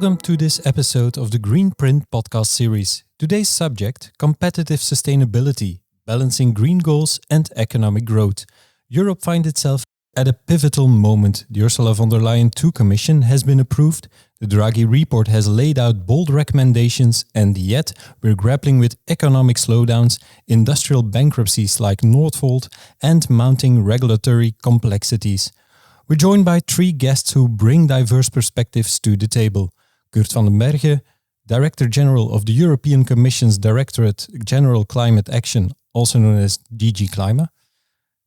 Welcome to this episode of the Green Print podcast series. Today's subject, competitive sustainability, balancing green goals and economic growth. Europe finds itself at a pivotal moment. The Ursula von der Leyen II Commission has been approved, the Draghi report has laid out bold recommendations, and yet we're grappling with economic slowdowns, industrial bankruptcies like Northvolt, and mounting regulatory complexities. We're joined by three guests who bring diverse perspectives to the table. Kurt Vandenberghe, Director-General of the European Commission's Directorate-General Climate Action, also known as DG Climate.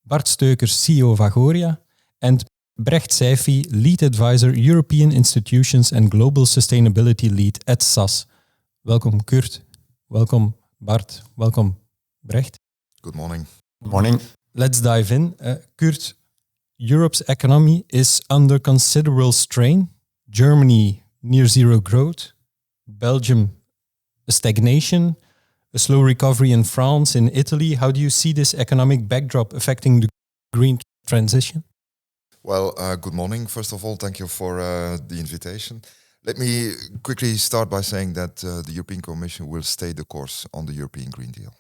Bart Steukers, CEO of Agoria, and Brecht Seifi, Lead Advisor, European Institutions and Global Sustainability Lead at SAS. Welcome Kurt, welcome Bart, welcome Brecht. Good morning. Good morning. Let's dive in. Kurt, Europe's economy is under considerable strain. Germany, near zero growth. Belgium, a stagnation. A slow recovery in France, in Italy. How do you see this economic backdrop affecting the green transition? Well, good morning. First of all, thank you for the invitation. Let me quickly start by saying that the European Commission will stay the course on the European Green Deal.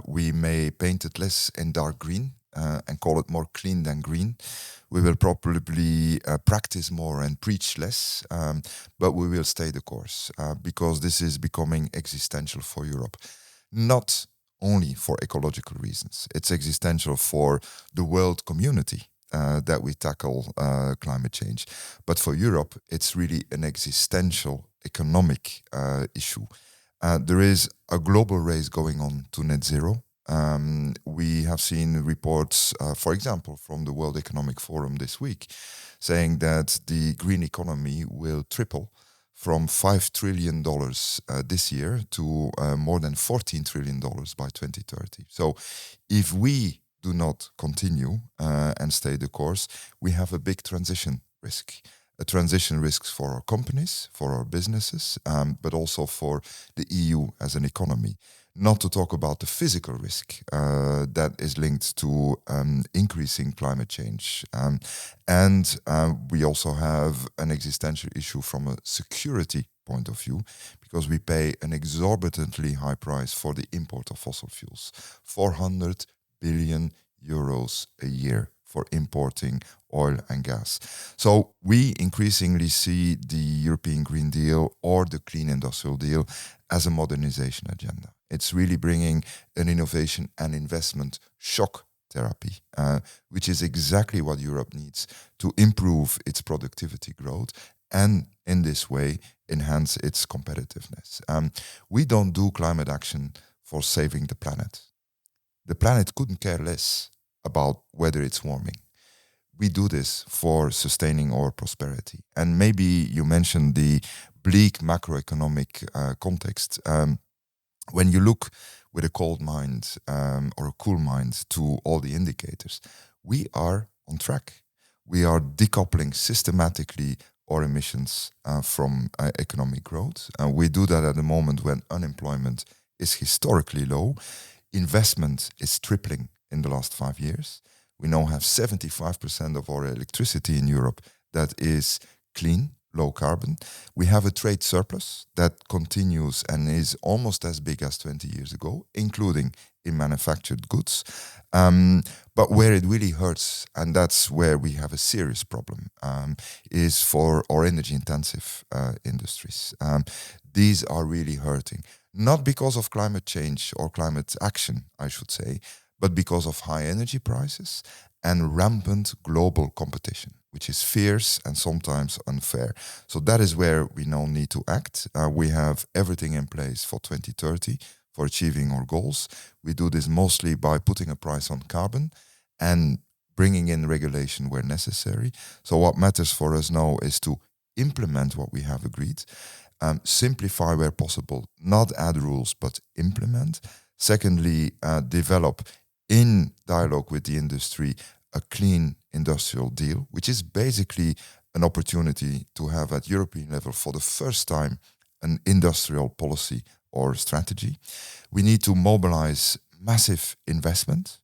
We may paint it less in dark green and call it more clean than green. We will probably practice more and preach less, but we will stay the course because this is becoming existential for Europe. Not only for ecological reasons, it's existential for the world community that we tackle climate change. But for Europe, it's really an existential economic issue. There is a global race going on to net zero. We have seen reports, for example, from the World Economic Forum this week, saying that the green economy will triple from $5 trillion this year to more than $14 trillion by 2030. So if we do not continue and stay the course, we have a big transition risk. A transition risk for our companies, for our businesses, but also for the EU as an economy. Not to talk about the physical risk that is linked to increasing climate change. And we also have an existential issue from a security point of view, because we pay an exorbitantly high price for the import of fossil fuels. 400 billion euros a year for importing oil and gas. So we increasingly see the European Green Deal or the Clean Industrial Deal as a modernization agenda. It's really bringing an innovation and investment shock therapy, which is exactly what Europe needs to improve its productivity growth and in this way enhance its competitiveness. We don't do climate action for saving the planet. The planet couldn't care less about whether it's warming. We do this for sustaining our prosperity. And maybe you mentioned the bleak macroeconomic context. When you look with a cold mind or a cool mind to all the indicators, we are on track. We are decoupling systematically our emissions from economic growth. We do that at a moment when unemployment is historically low. Investment is tripling in the last 5 years. We now have 75% of our electricity in Europe that is clean, low carbon. We have a trade surplus that continues and is almost as big as 20 years ago, including in manufactured goods. But where it really hurts, and that's where we have a serious problem, is for our energy-intensive industries. These are really hurting, not because of climate change or climate action, I should say, but because of high energy prices and rampant global competition, which is fierce and sometimes unfair. So that is where we now need to act. We have everything in place for 2030 for achieving our goals. We do this mostly by putting a price on carbon and bringing in regulation where necessary. So what matters for us now is to implement what we have agreed, simplify where possible, not add rules, but implement. Secondly, develop in dialogue with the industry a clean industrial deal, which is basically an opportunity to have at European level for the first time an industrial policy or strategy. We need to mobilize massive investment.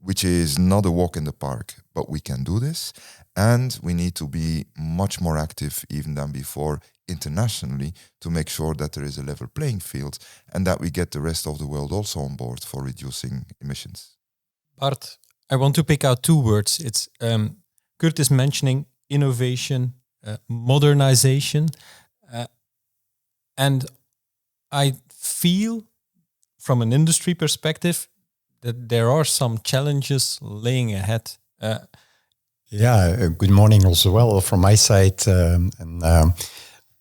which is not a walk in the park, but we can do this. And we need to be much more active even than before internationally to make sure that there is a level playing field and that we get the rest of the world also on board for reducing emissions. Bart, I want to pick out two words. It's Kurt is mentioning innovation, modernization, and I feel from an industry perspective that there are some challenges laying ahead. Good morning also well from my side.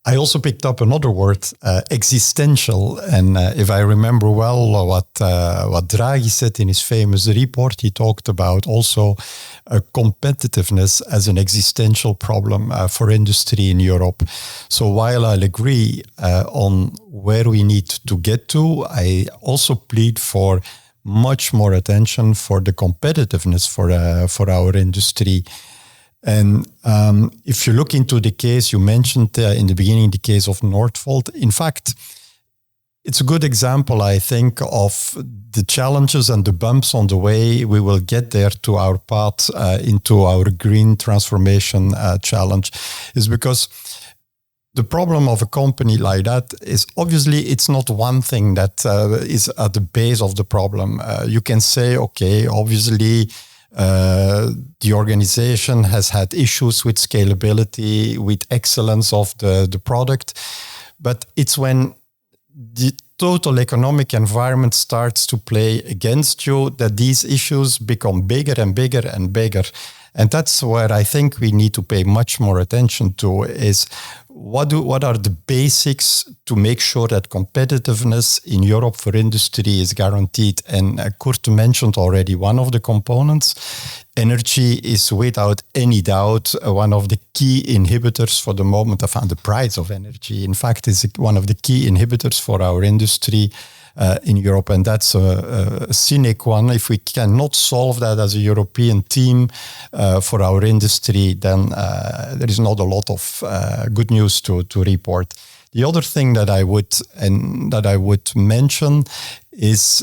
I also picked up another word, existential. And if I remember well what Draghi said in his famous report, he talked about also competitiveness as an existential problem for industry in Europe. So while I'll agree on where we need to get to, I also plead for much more attention for the competitiveness for our industry. And if you look into the case, you mentioned in the beginning the case of Northvolt. In fact, it's a good example, I think, of the challenges and the bumps on the way we will get there to our path into our green transformation challenge, is because the problem of a company like that is obviously it's not one thing that is at the base of the problem. You can say, okay, obviously the organization has had issues with scalability, with excellence of the product, but it's when the total economic environment starts to play against you that these issues become bigger and bigger and bigger. And that's where I think we need to pay much more attention to is what are the basics to make sure that competitiveness in Europe for industry is guaranteed. And Kurt mentioned already one of the components. Energy is without any doubt one of the key inhibitors for the moment of the price of energy. In fact, is one of the key inhibitors for our industry in Europe, and that's a sine qua non. If we cannot solve that as a European team for our industry, then there is not a lot of good news to report. The other thing that I would mention is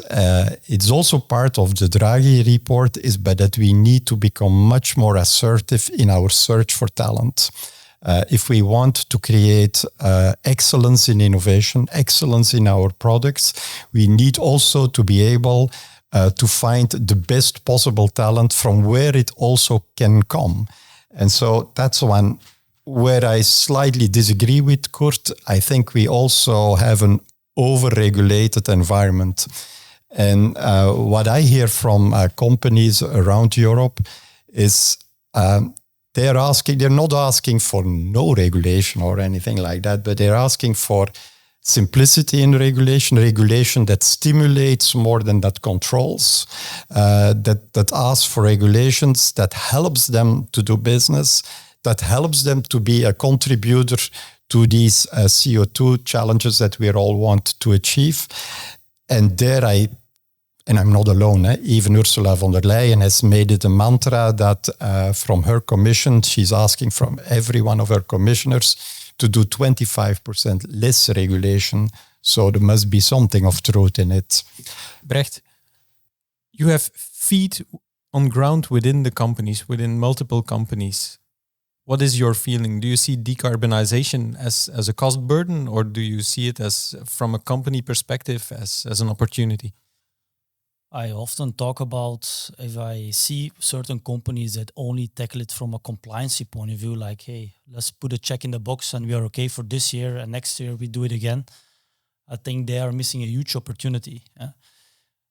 it's also part of the Draghi report is that we need to become much more assertive in our search for talent. If we want to create excellence in innovation, excellence in our products, we need also to be able to find the best possible talent from where it also can come. And so that's one where I slightly disagree with Kurt. I think we also have an over-regulated environment. And what I hear from companies around Europe is they're not asking for no regulation or anything like that, but they're asking for simplicity in regulation that stimulates more than that controls, that asks for regulations that helps them to do business, that helps them to be a contributor to these CO2 challenges that we all want to achieve. And there and I'm not alone, even Ursula von der Leyen has made it a mantra that from her commission, she's asking from every one of her commissioners to do 25% less regulation. So there must be something of truth in it. Brecht, you have feet on ground within the companies, within multiple companies. What is your feeling? Do you see decarbonization as a cost burden, or do you see it as, from a company perspective, as an opportunity? I often talk about if I see certain companies that only tackle it from a compliance point of view, like, hey, let's put a check in the box and we are okay for this year and next year we do it again. I think they are missing a huge opportunity.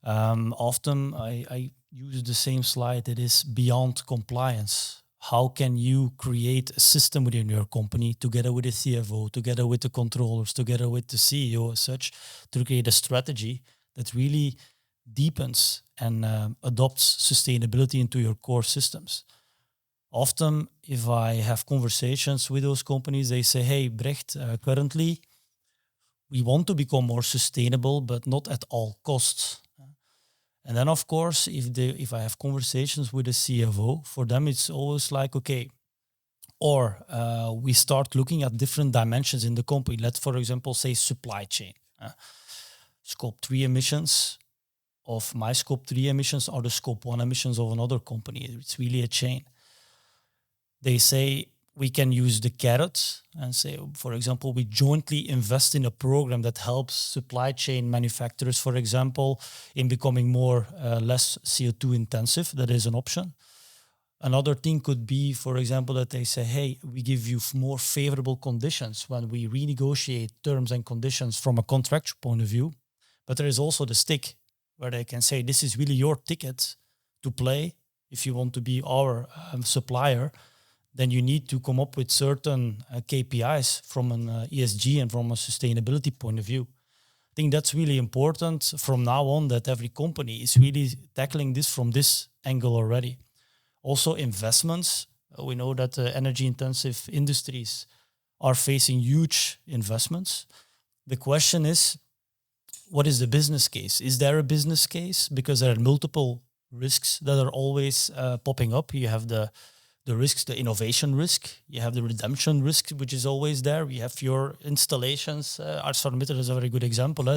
Often I use the same slide. It is beyond compliance. How can you create a system within your company together with the CFO, together with the controllers, together with the CEO as such, to create a strategy that really deepens and adopts sustainability into your core systems. Often, if I have conversations with those companies, they say, hey, Brecht, currently, we want to become more sustainable, but not at all costs. And then, of course, if I have conversations with a CFO, for them, it's always like, okay, or we start looking at different dimensions in the company. Let's, for example, say supply chain. Scope 3 emissions. of my scope 3 emissions are the scope 1 emissions of another company. It's really a chain. They say we can use the carrot and say, for example, we jointly invest in a program that helps supply chain manufacturers, for example, in becoming less CO2 intensive. That is an option. Another thing could be, for example, that they say, hey, we give you more favorable conditions when we renegotiate terms and conditions from a contractual point of view. But there is also the stick where they can say, this is really your ticket to play. If you want to be our supplier, then you need to come up with certain KPIs from an ESG and from a sustainability point of view. I think that's really important from now on, that every company is really tackling this from this angle already. Also investments. We know that energy-intensive industries are facing huge investments. The question is, what is the business case? Is there a business case? Because there are multiple risks that are always popping up. You have the risks, the innovation risk. You have the redemption risk, which is always there. We have your installations. ArcelorMittal is a very good example.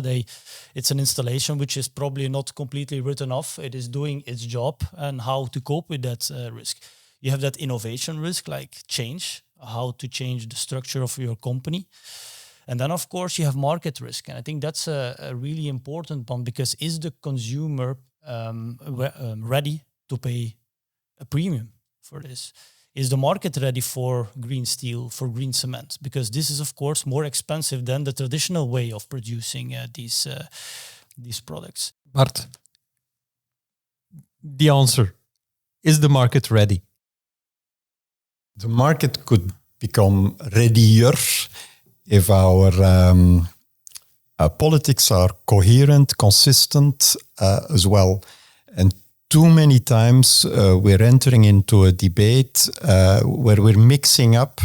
It's an installation which is probably not completely written off. It is doing its job, and how to cope with that risk. You have that innovation risk, like change, how to change the structure of your company. And then, of course, you have market risk. And I think that's a really important one, because is the consumer ready to pay a premium for this? Is the market ready for green steel, for green cement? Because this is, of course, more expensive than the traditional way of producing these products. Bart, the answer, is the market ready? The market could become readier if our politics are coherent, consistent as well. And too many times we're entering into a debate where we're mixing up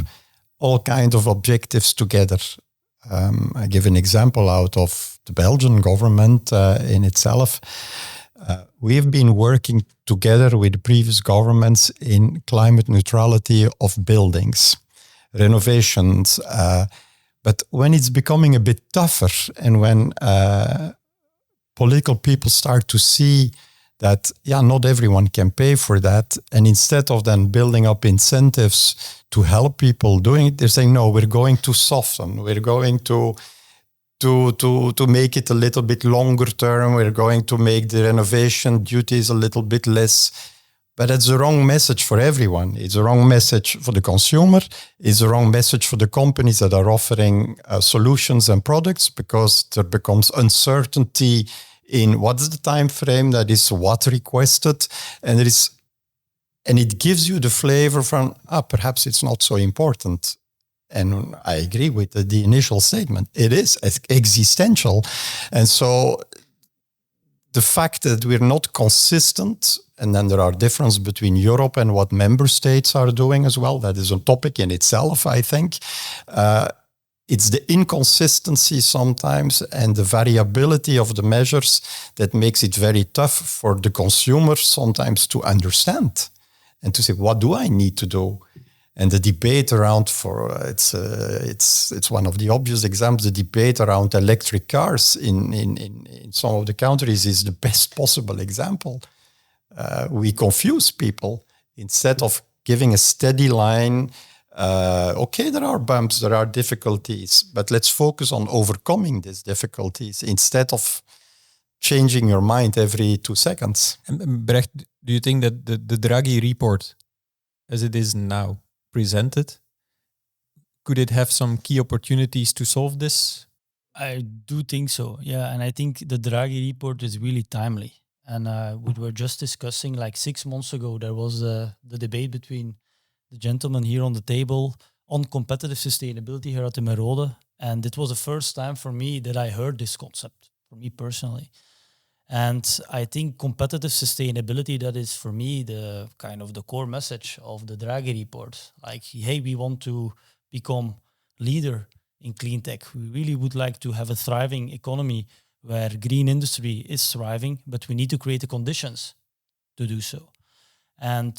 all kinds of objectives together. I give an example out of the Belgian government in itself. We've been working together with the previous governments in climate neutrality of buildings, renovations. But when it's becoming a bit tougher, and when political people start to see that, not everyone can pay for that, and instead of then building up incentives to help people doing it, they're saying, no, we're going to soften. We're going to make it a little bit longer term. We're going to make the renovation duties a little bit less. But it's the wrong message for everyone. It's the wrong message for the consumer. It's the wrong message for the companies that are offering solutions and products, because there becomes uncertainty in what's the time frame that is what requested, and it gives you the flavor from perhaps it's not so important. And I agree with the initial statement. It is existential, and so the fact that we're not consistent, and then there are differences between Europe and what member states are doing as well. That is a topic in itself, I think. It's the inconsistency sometimes and the variability of the measures that makes it very tough for the consumer sometimes to understand and to say, what do I need to do? And the debate around it's one of the obvious examples. The debate around electric cars in some of the countries is the best possible example. We confuse people instead of giving a steady line. Okay, there are bumps, there are difficulties, but let's focus on overcoming these difficulties instead of changing your mind every 2 seconds. And Brecht, do you think that the Draghi report, as it is now presented, could it have some key opportunities to solve this? I do think so, yeah. And I think the Draghi report is really timely. And we were just discussing, like 6 months ago, there was the debate between the gentleman here on the table on competitive sustainability here at the Merode. And it was the first time for me that I heard this concept, for me personally. And I think competitive sustainability, that is for me the kind of the core message of the Draghi report. Like, hey, we want to become leader in clean tech. We really would like to have a thriving economy where green industry is thriving, but we need to create the conditions to do so. And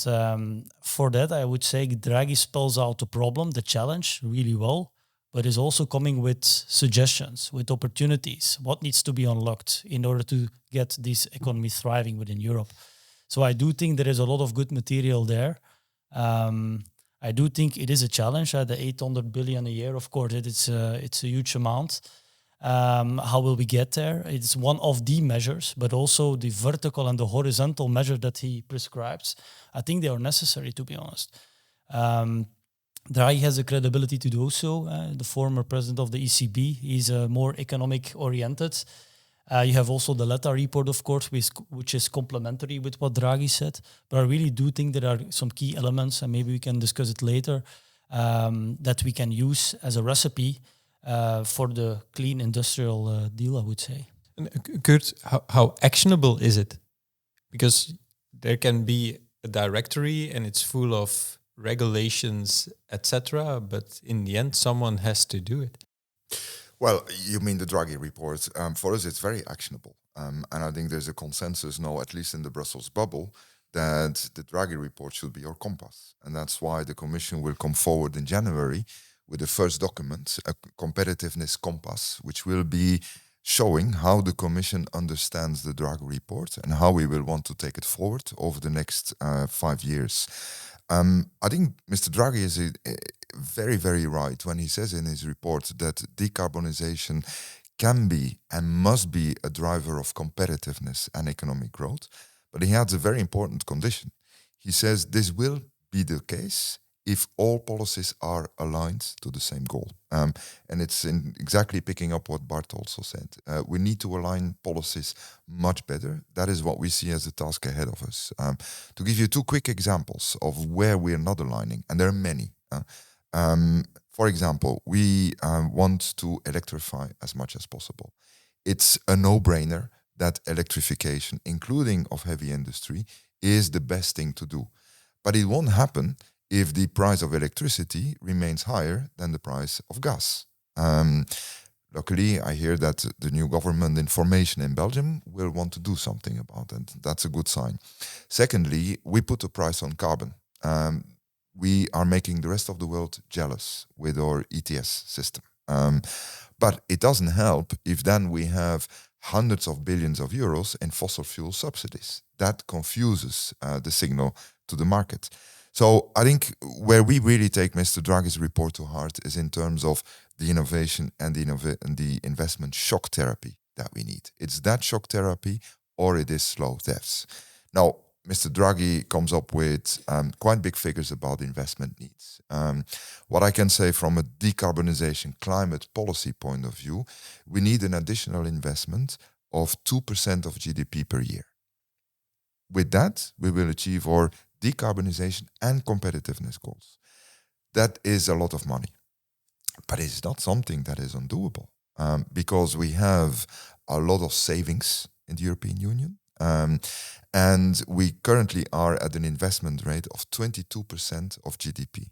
for that, I would say Draghi spells out the problem, the challenge really well, but is also coming with suggestions, with opportunities, what needs to be unlocked in order to get this economy thriving within Europe. So I do think there is a lot of good material there. I do think it is a challenge. The 800 billion a year, of course, it's a huge amount. How will we get there? It's one of the measures, but also the vertical and the horizontal measure that he prescribes. I think they are necessary, to be honest. Draghi has the credibility to do so. The former president of the ECB, he's more economic oriented. You have also the Letta report, of course, which is complementary with what Draghi said. But I really do think there are some key elements, and maybe we can discuss it later, that we can use as a recipe for the clean industrial deal, I would say. And Kurt, how actionable is it? Because there can be a directory and it's full of regulations, etc. But in the end, someone has to do it. Well, you mean the Draghi report. For us, it's very actionable. And I think there's a consensus now, at least in the Brussels bubble, that the Draghi report should be our compass. And that's why the Commission will come forward in January with the first document, a competitiveness compass, which will be showing how the Commission understands the Draghi report and how we will want to take it forward over the next 5 years. I think Mr. Draghi is very, very right when he says in his report that decarbonization can be and must be a driver of competitiveness and economic growth. But he adds a very important condition. He says this will be the case if all policies are aligned to the same goal. And it's exactly picking up what Bart also said. We need to align policies much better. That is what we see as the task ahead of us. To give you 2 quick examples of where we are not aligning, and there are many. For example, we want to electrify as much as possible. It's a no-brainer that electrification, including of heavy industry, is the best thing to do. But it won't happen if the price of electricity remains higher than the price of gas. Luckily, I hear that the new government in formation in Belgium will want to do something about it. That's a good sign. Secondly, we put a price on carbon. We are making the rest of the world jealous with our ETS system. But it doesn't help if then we have hundreds of billions of euros in fossil fuel subsidies. That confuses the signal to the market. So I think where we really take Mr. Draghi's report to heart is in terms of the innovation and the investment shock therapy that we need. It's that shock therapy or it is slow deaths. Now, Mr. Draghi comes up with quite big figures about investment needs. What I can say from a decarbonization climate policy point of view, we need an additional investment of 2% of GDP per year. With that, we will achieve our decarbonization and competitiveness goals. That is a lot of money. But it's not something that is undoable because we have a lot of savings in the European Union. And we currently are at an investment rate of 22% of GDP.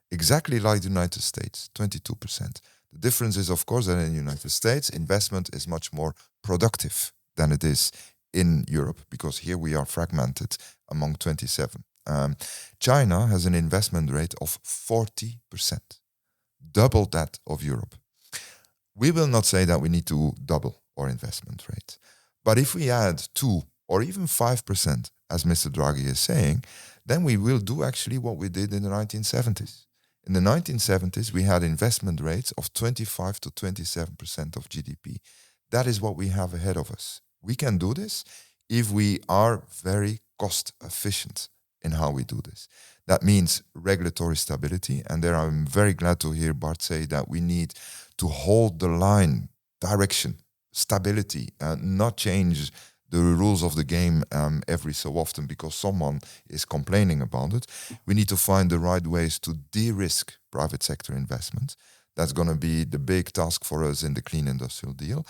Exactly like the United States, 22%. The difference is, of course, that in the United States, investment is much more productive than it is in Europe, because here we are fragmented among 27. China has an investment rate of 40%, double that of Europe. We will not say that we need to double our investment rate. But if we add 2 or even 5%, as Mr. Draghi is saying, then we will do actually what we did in the 1970s. In the 1970s, we had investment rates of 25 to 27% of GDP. That is what we have ahead of us. We can do this if we are very cost efficient in how we do this. That means regulatory stability. And there I'm very glad to hear Bart say that we need to hold the line, direction, stability, not change the rules of the game every so often because someone is complaining about it. We need to find the right ways to de-risk private sector investment. That's going to be the big task for us in the clean industrial deal.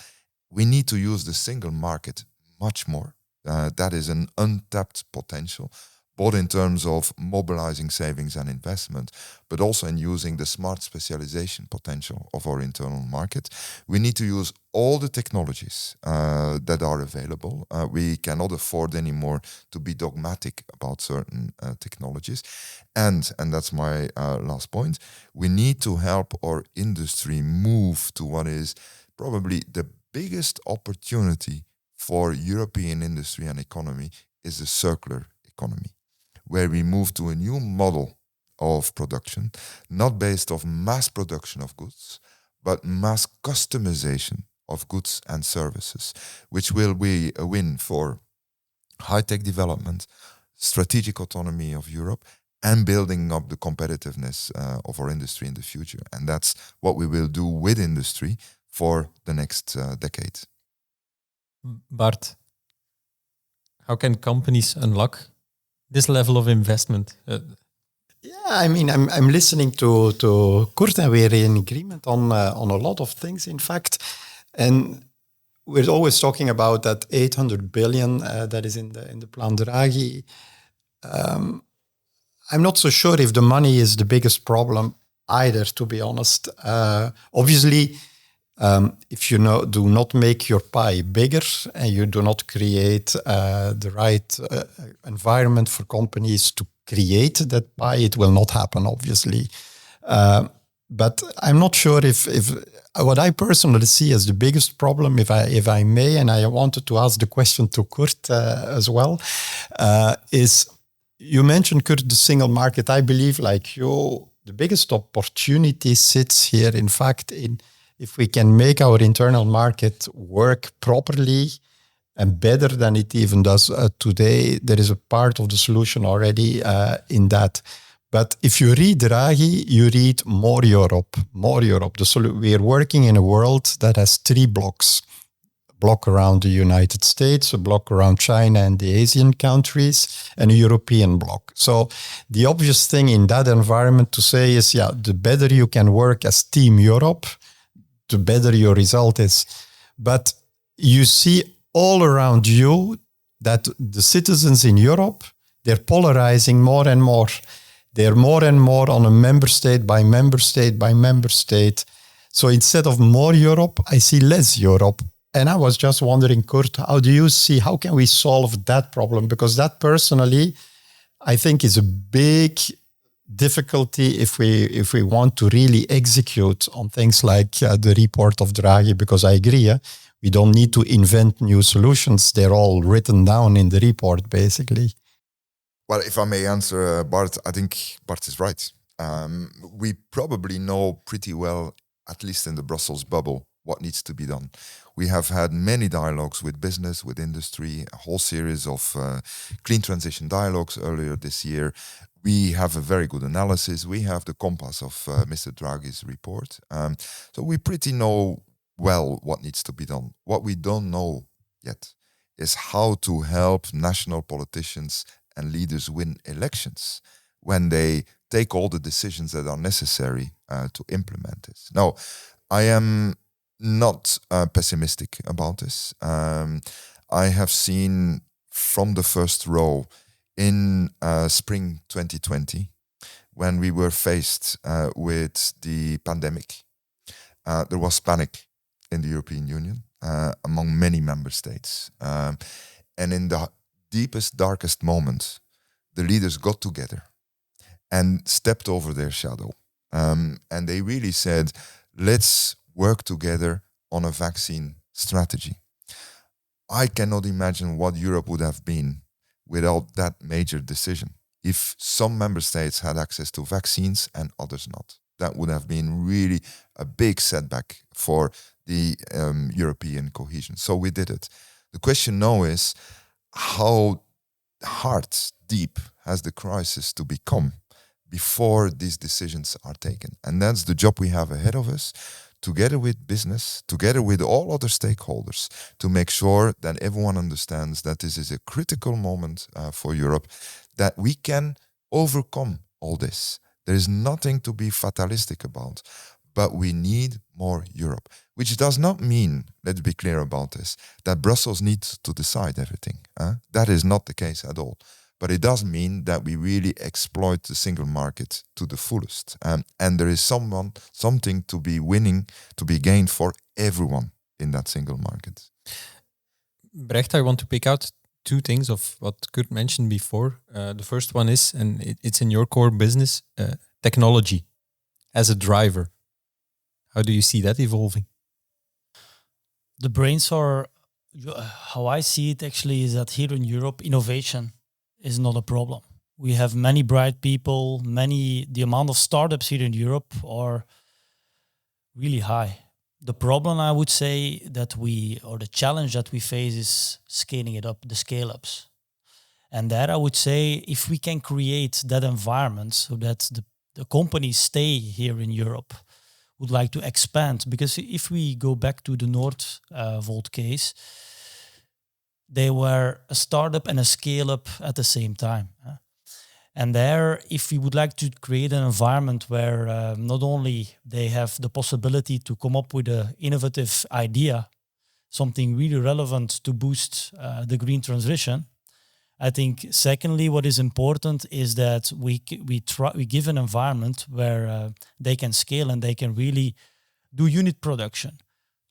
We need to use the single market much more. That is an untapped potential. both in terms of mobilizing savings and investment, but also in using the smart specialization potential of our internal market. We need to use all the technologies that are available. We cannot afford anymore to be dogmatic about certain technologies. And that's my last point, we need to help our industry move to what is probably the biggest opportunity for European industry and economy is the circular economy, where we move to a new model of production, not based on mass production of goods, but mass customization of goods and services, which will be a win for high-tech development, strategic autonomy of Europe, and building up the competitiveness of our industry in the future. And that's what we will do with industry for the next decade. Bart, how can companies unlock this level of investment? Yeah, I mean, I'm listening to Kurt, and we're in agreement on a lot of things, in fact. And we're always talking about that 800 billion that is in the Plan Draghi. I'm not so sure if the money is the biggest problem either, to be honest. Obviously, if you do not make your pie bigger and you do not create the right environment for companies to create that pie, it will not happen, obviously. But I'm not sure if what I personally see as the biggest problem, if I may, and I wanted to ask the question to Kurt as well, is you mentioned, Kurt, the single market. I believe, like you, the biggest opportunity sits here, in fact, in if we can make our internal market work properly and better than it even does today. There is a part of the solution already in that. But if you read Draghi, you read more Europe, more Europe. We are working in a world that has three blocks. A block around the United States, a block around China and the Asian countries, and a European block. So the obvious thing in that environment to say is, yeah, the better you can work as Team Europe, the better your result is. But you see all around you that the citizens in Europe, they're polarizing more and more. They're more and more on a member state by member state by member state. So instead of more Europe, I see less Europe. And I was just wondering, Kurt, how can we solve that problem? Because that personally, I think is a big difficulty if we want to really execute on things like the report of Draghi, because I agree, we don't need to invent new solutions. They're all written down in the report, basically. Well, if I may answer, Bart, I think Bart is right. We probably know pretty well, at least in the Brussels bubble, what needs to be done. We have had many dialogues with business, with industry, a whole series of clean transition dialogues earlier this year. We have a very good analysis. We have the compass of Mr. Draghi's report. So we pretty know well what needs to be done. What we don't know yet is how to help national politicians and leaders win elections when they take all the decisions that are necessary to implement this. Now, I am not pessimistic about this. I have seen from the first row in spring 2020, when we were faced with the pandemic, there was panic in the European Union among many member states. And in the deepest, darkest moment, the leaders got together and stepped over their shadow. And they really said, let's work together on a vaccine strategy. I cannot imagine what Europe would have been without that major decision. If some member states had access to vaccines and others not, that would have been really a big setback for the European cohesion. So we did it. The question now is, how hard, deep has the crisis to become before these decisions are taken? And that's the job we have ahead of us, together with business, together with all other stakeholders, to make sure that everyone understands that this is a critical moment for Europe, that we can overcome all this. There is nothing to be fatalistic about, but we need more Europe, which does not mean, let's be clear about this, that Brussels needs to decide everything. That is not the case at all. but it does mean that we really exploit the single market to the fullest. And there is something to be gained for everyone in that single market. Brecht, I want to pick out two things of what Kurt mentioned before. The first one is, and it's in your core business, technology as a driver. How do you see that evolving? The brains are, how I see it actually is that here in Europe, innovation is not a problem. We have many bright people, the amount of startups here in Europe are really high. The problem, I would say, the challenge that we face is scaling it up, the scale-ups. And that I would say, if we can create that environment so that the companies stay here in Europe, would like to expand. Because if we go back to the Northvolt case, they were a startup and a scale-up at the same time. And there, if we would like to create an environment where not only they have the possibility to come up with an innovative idea, something really relevant to boost the green transition, I think secondly, what is important is that we give an environment where they can scale and they can really do unit production,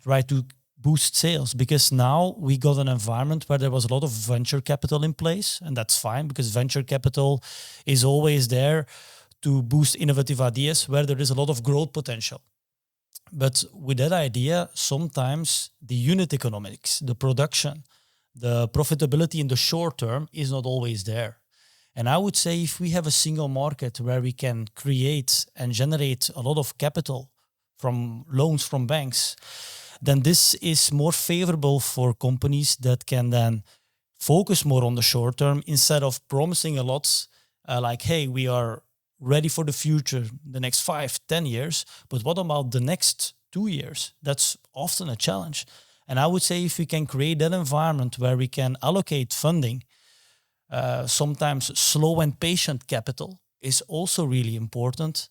try to boost sales, because now we got an environment where there was a lot of venture capital in place, and that's fine because venture capital is always there to boost innovative ideas where there is a lot of growth potential. But with that idea, sometimes the unit economics, the production, the profitability in the short term is not always there. And I would say if we have a single market where we can create and generate a lot of capital from loans from banks, then this is more favorable for companies that can then focus more on the short term instead of promising a lot like, hey, we are ready for the future, the next 5-10 years, but what about the next 2 years? That's often a challenge. And I would say if we can create that environment where we can allocate funding, sometimes slow and patient capital is also really important.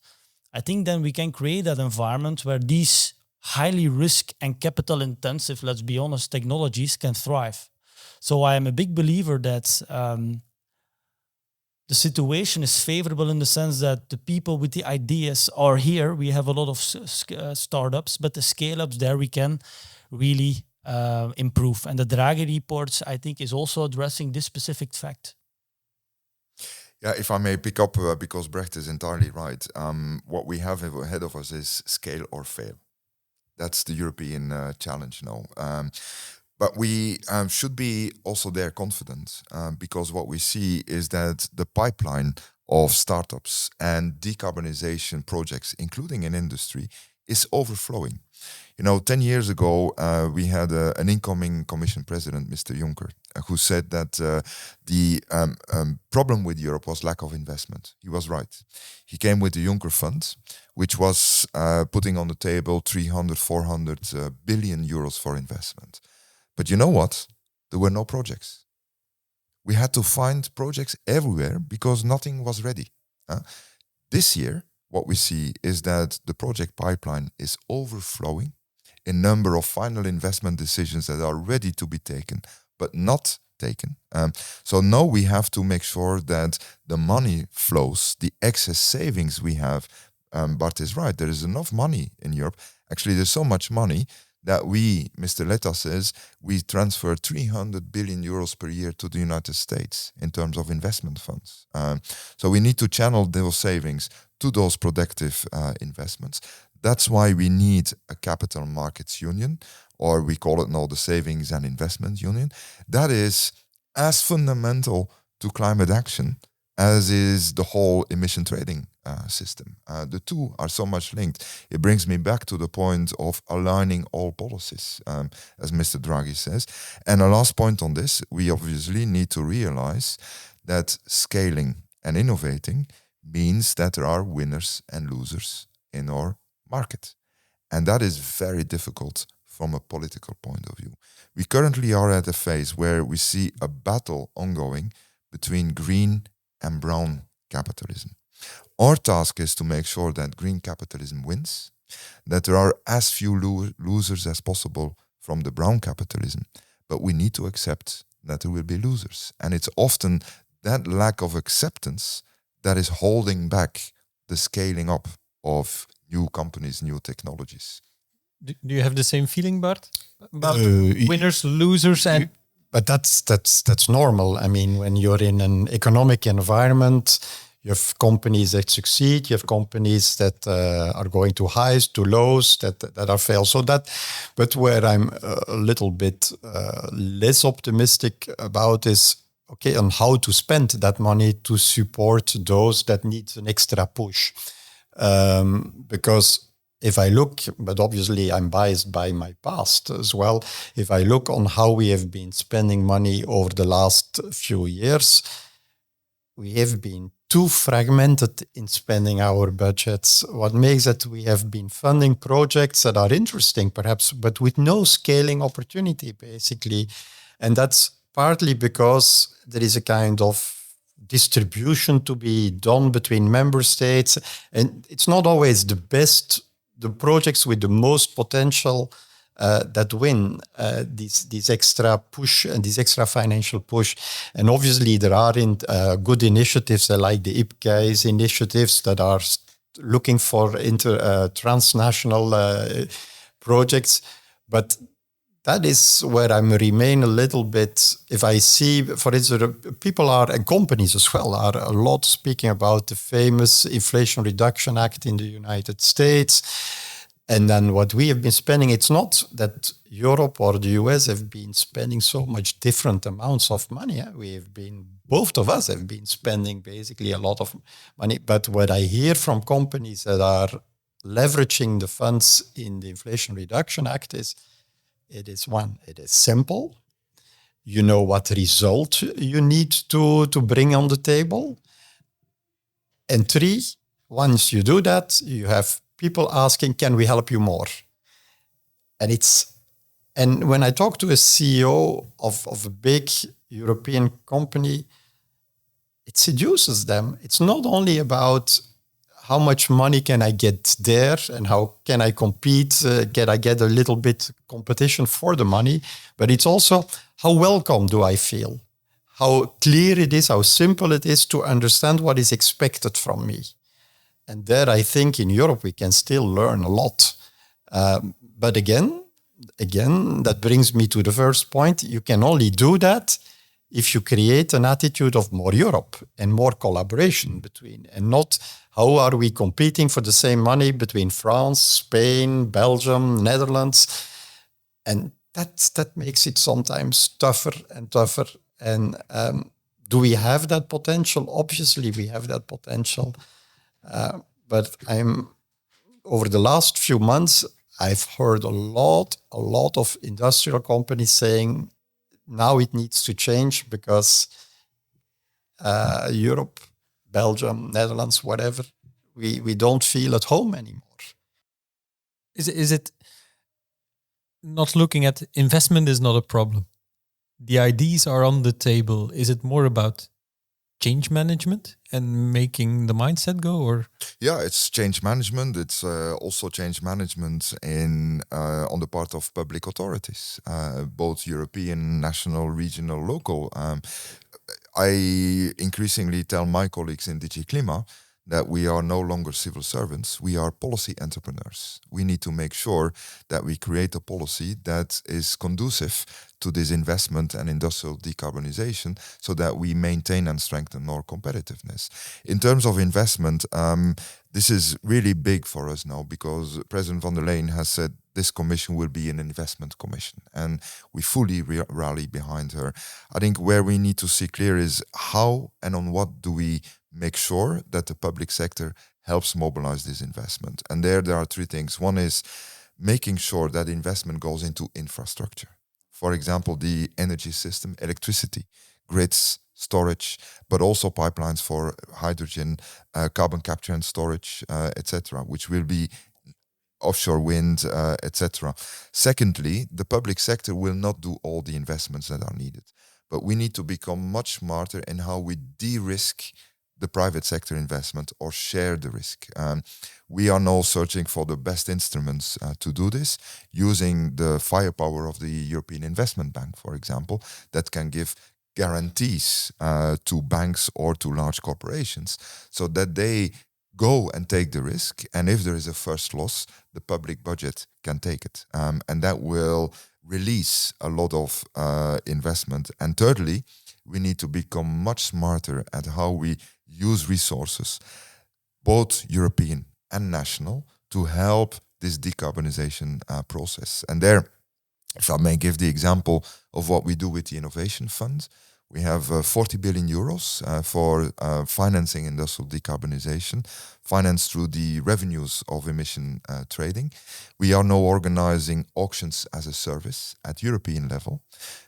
I think then we can create that environment where these highly risk and capital intensive, let's be honest, technologies can thrive. So I am a big believer that the situation is favorable in the sense that the people with the ideas are here. We have a lot of startups, but the scale-ups there we can really improve. And the Draghi reports, I think, is also addressing this specific fact. Yeah, if I may pick up, because Brecht is entirely right. What we have ahead of us is scale or fail. That's the European challenge now. But we should be also there confident because what we see is that the pipeline of startups and decarbonization projects, including in industry, is overflowing. 10 years ago, we had an incoming Commission President, Mr. Juncker, who said that the problem with Europe was lack of investment. He was right. He came with the Juncker Fund, which was putting on the table 300-400 billion euros for investment. But you know what? There were no projects. We had to find projects everywhere because nothing was ready. This year, what we see is that the project pipeline is overflowing in number of final investment decisions that are ready to be taken, but not taken. So now we have to make sure that the money flows, the excess savings we have. Bart is right, there is enough money in Europe. Actually, there's so much money that we, Mr. Letta says, we transfer 300 billion euros per year to the United States in terms of investment funds. So we need to channel those savings to those productive investments. That's why we need a capital markets union, or we call it now the savings and investment union. That is as fundamental to climate action as is the whole emission trading system. The two are so much linked. It brings me back to the point of aligning all policies, as Mr. Draghi says. And a last point on this, we obviously need to realize that scaling and innovating means that there are winners and losers in our market. And that is very difficult from a political point of view. We currently are at a phase where we see a battle ongoing between green and brown capitalism. Our task is to make sure that green capitalism wins, that there are as few losers as possible from the brown capitalism, but we need to accept that there will be losers. And it's often that lack of acceptance that is holding back the scaling up of new companies, new technologies. Do you have the same feeling, Bart? About winners, losers, and... But that's normal. I mean, when you're in an economic environment, you have companies that succeed, you have companies that are going to highs, to lows, that are fail. So that, but where I'm a little bit less optimistic about is, okay, on how to spend that money to support those that need an extra push. Because if I look, but obviously I'm biased by my past as well, if I look on how we have been spending money over the last few years, we have been too fragmented in spending our budgets. What makes it we have been funding projects that are interesting perhaps, but with no scaling opportunity basically. And that's partly because there is a kind of distribution to be done between member states. And it's not always the projects with the most potential that win this extra push and this extra financial push. And obviously there are good initiatives like the IPCEI's initiatives that are looking for transnational projects. But that is where I remain a little bit, if I see, for instance, people and companies as well, are a lot speaking about the famous Inflation Reduction Act in the United States. And then what we have been spending, it's not that Europe or the US have been spending so much different amounts of money. Both of us have been spending basically a lot of money. But what I hear from companies that are leveraging the funds in the Inflation Reduction Act is, it is simple. You know what result you need to bring on the table. And 3, once you do that, you have people asking, can we help you more? And when I talk to a CEO of a big European company, it seduces them. It's not only about how much money can I get there and how can I compete, can I get a little bit competition for the money, but it's also how welcome do I feel? How clear it is, how simple it is to understand what is expected from me. And there I think in Europe we can still learn a lot. But again, that brings me to the first point. You can only do that if you create an attitude of more Europe and more collaboration between, and not how are we competing for the same money between France, Spain, Belgium, Netherlands. And that makes it sometimes tougher and tougher. And do we have that potential? Obviously, we have that potential. But over the last few months, I've heard a lot of industrial companies saying, now it needs to change because Europe, Belgium, Netherlands, whatever, we don't feel at home anymore. Is it not looking at investment is not a problem? The ideas are on the table. Is it more about change management and making the mindset go, or? Yeah, it's change management. It's also change management on the part of public authorities, both European, national, regional, local. I increasingly tell my colleagues in DG Klima that we are no longer civil servants, we are policy entrepreneurs. We need to make sure that we create a policy that is conducive to this investment and industrial decarbonization so that we maintain and strengthen our competitiveness. In terms of investment, this is really big for us now because President van der Leyen has said this commission will be an investment commission and we fully rally behind her. I think where we need to see clear is how and on what do we make sure that the public sector helps mobilize this investment. And there are 3 things. One is making sure that investment goes into infrastructure. For example, the energy system, electricity, grids, storage, but also pipelines for hydrogen, carbon capture and storage, etc., which will be offshore wind, etc. Secondly, the public sector will not do all the investments that are needed, but we need to become much smarter in how we de-risk the private sector investment or share the risk. We are now searching for the best instruments to do this, using the firepower of the European Investment Bank, for example, that can give guarantees to banks or to large corporations so that they go and take the risk. And if there is a first loss, the public budget can take it. And that will release a lot of investment. And thirdly, we need to become much smarter at how we use resources, both European and national, to help this decarbonization process. And there, if I may give the example of what we do with the Innovation Fund, we have 40 billion euros for financing industrial decarbonization, financed through the revenues of emission trading. We are now organizing auctions as a service at European level,